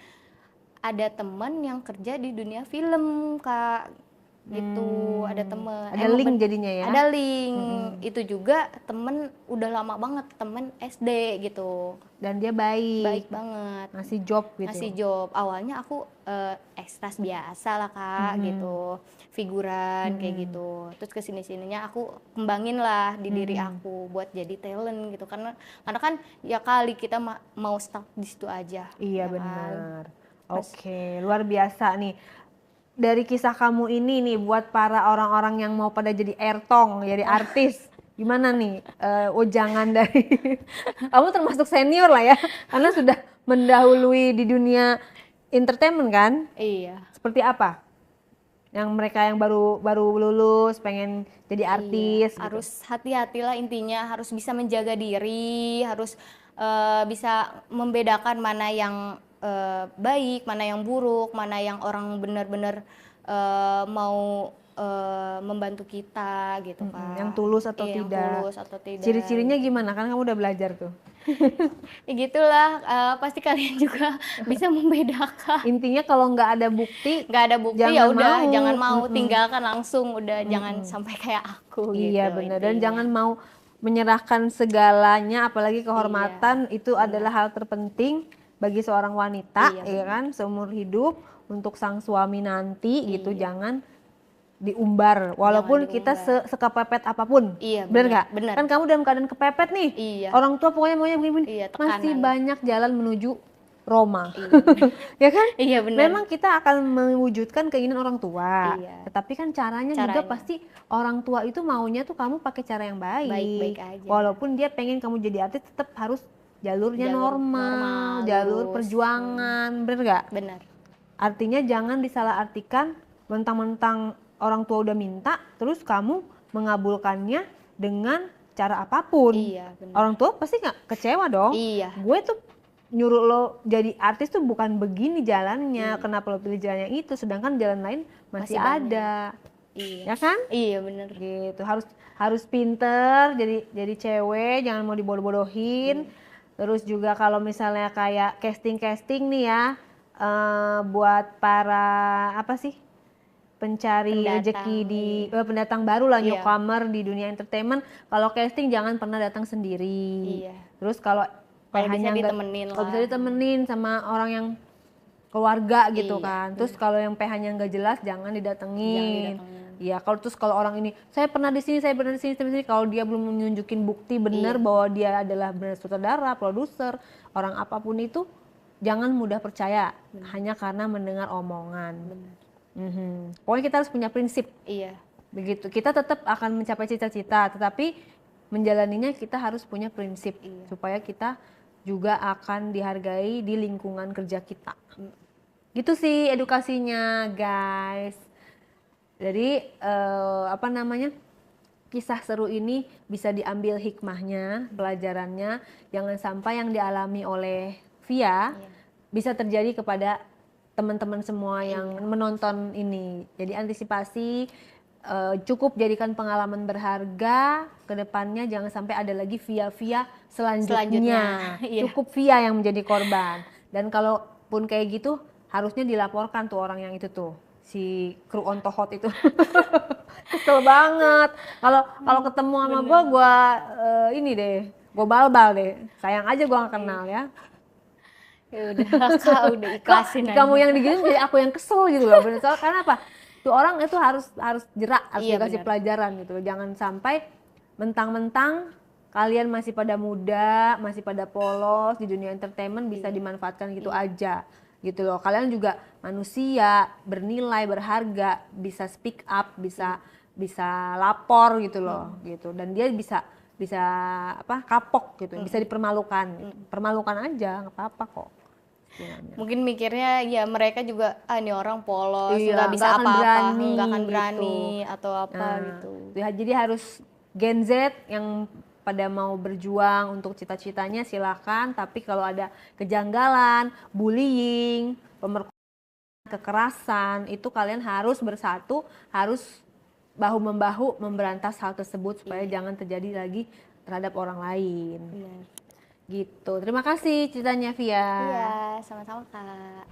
ada teman yang kerja di dunia film Kak. Gitu, ada temen. Ada link jadinya ya? Ada link. Itu juga temen udah lama banget, temen SD gitu. Dan dia baik. Baik banget. Ngasih job gitu. Ngasih job. Awalnya aku ekstras biasa lah Kak gitu, figuran kayak gitu. Terus kesini-sininya aku kembangin lah di diri aku buat jadi talent gitu, karena kan ya kali kita mau stuck di situ aja. Iya ya kan? benar. Oke, luar biasa nih. Dari kisah kamu ini nih buat para orang-orang yang mau pada jadi ertong, jadi artis, gimana nih ujangan dari kamu termasuk senior lah ya, karena sudah mendahului di dunia entertainment kan? Iya. Seperti apa? Yang mereka yang baru lulus pengen jadi artis, gitu. Harus hati-hatilah, intinya harus bisa menjaga diri, harus bisa membedakan mana yang baik, mana yang buruk, mana yang orang benar-benar mau membantu kita gitu kan. Yang tulus atau Iya, tidak. yang tulus atau tidak. Ciri-cirinya gimana? Kan kamu udah belajar tuh. Ya gitulah, pasti kalian juga bisa membedakan. Intinya kalau nggak ada bukti, Nggak ada bukti jangan ya udah, mau. jangan mau, tinggalkan langsung, udah jangan sampai kayak aku gitu. Iya benar. Dan intinya. jangan mau menyerahkan segalanya, apalagi kehormatan itu adalah hal terpenting bagi seorang wanita, ya kan, seumur hidup untuk sang suami nanti gitu. Jangan diumbar, walaupun kita sekepepet apapun. Iya, bener nggak? bener. Kan kamu dalam keadaan kepepet nih. Iya. Orang tua pokoknya maunya begini. Iya, masih tekanan. banyak jalan menuju Roma. Ya kan? Iya, bener. Memang kita akan mewujudkan keinginan orang tua. Iya. Tetapi kan caranya juga pasti orang tua itu maunya tuh kamu pakai cara yang baik. Baik-baik aja. Walaupun dia pengen kamu jadi artis, tetap harus jalurnya normal, normal, jalur lurus. perjuangan, bener gak? Benar. Artinya jangan disalahartikan mentang-mentang orang tua udah minta, terus kamu mengabulkannya dengan cara apapun. Iya, benar. Orang tua pasti nggak kecewa dong. Iya. Gue tuh nyuruh lo jadi artis tuh bukan begini jalannya, kenapa lo pilih jalannya itu, sedangkan jalan lain masih Masih ada. Iya. Ya kan? Iya, benar. Gitu, harus pinter jadi cewek, jangan mau dibodoh-bodohin. Terus juga kalau misalnya kayak casting nih ya, buat para apa sih, pencari rezeki di pendatang baru lah, Iya. newcomer di dunia entertainment. Kalau casting jangan pernah datang sendiri. Iya. Terus kalau Kalau bisa PH-nya ditemenin kalau lah. bisa ditemenin sama orang yang keluarga gitu Iya, kan. Terus kalau yang PH-nya nggak jelas jangan didatengin. Iya, kalau orang ini saya pernah di sini, kalau dia belum menunjukin bukti benar bahwa dia adalah benar sutradara, produser, orang apapun itu, jangan mudah percaya hanya karena mendengar omongan. Pokoknya kita harus punya prinsip. Iya. Begitu. Kita tetap akan mencapai cita-cita, tetapi menjalaninya kita harus punya prinsip supaya kita juga akan dihargai di lingkungan kerja kita. Gitu sih edukasinya, guys. Jadi kisah seru ini bisa diambil hikmahnya, pelajarannya. Jangan sampai yang dialami oleh Via bisa terjadi kepada teman-teman semua yang menonton ini. Jadi antisipasi, cukup jadikan pengalaman berharga ke depannya, jangan sampai ada lagi Via-Via selanjutnya. Cukup Via yang menjadi korban. Dan kalaupun kayak gitu harusnya dilaporkan tuh orang yang itu tuh, si kru on to hot itu. Kesel banget. Kalau ketemu sama gue ini deh, gue balbal deh. Sayang aja gue gak kenal ya. Ya udah, Kak, udah ikhlasin aja. Kamu yang digini jadi aku yang kesel gitu loh. Bener, soal karena apa? Tuh orang itu harus jerak, harus dikasih pelajaran gitu. Jangan sampai mentang-mentang kalian masih pada muda, masih pada polos di dunia entertainment bisa dimanfaatkan gitu aja. Gitu loh. Kalian juga manusia, bernilai, berharga, bisa speak up, bisa lapor gitu loh, gitu. Dan dia bisa kapok gitu, bisa dipermalukan. Permalukan aja, nggak apa-apa kok. Mungkin mikirnya ya mereka juga ini orang polos, Iya, nggak bisa apa-apa, nggak akan gitu. berani atau apa gitu. Ya, jadi harus Gen Z yang pada mau berjuang untuk cita-citanya silakan, tapi kalau ada kejanggalan, bullying, pemerkosaan, kekerasan, itu kalian harus bersatu, harus bahu-membahu memberantas hal tersebut supaya jangan terjadi lagi terhadap orang lain. Benar. Gitu. Terima kasih ceritanya Via. Iya, sama-sama, Kak.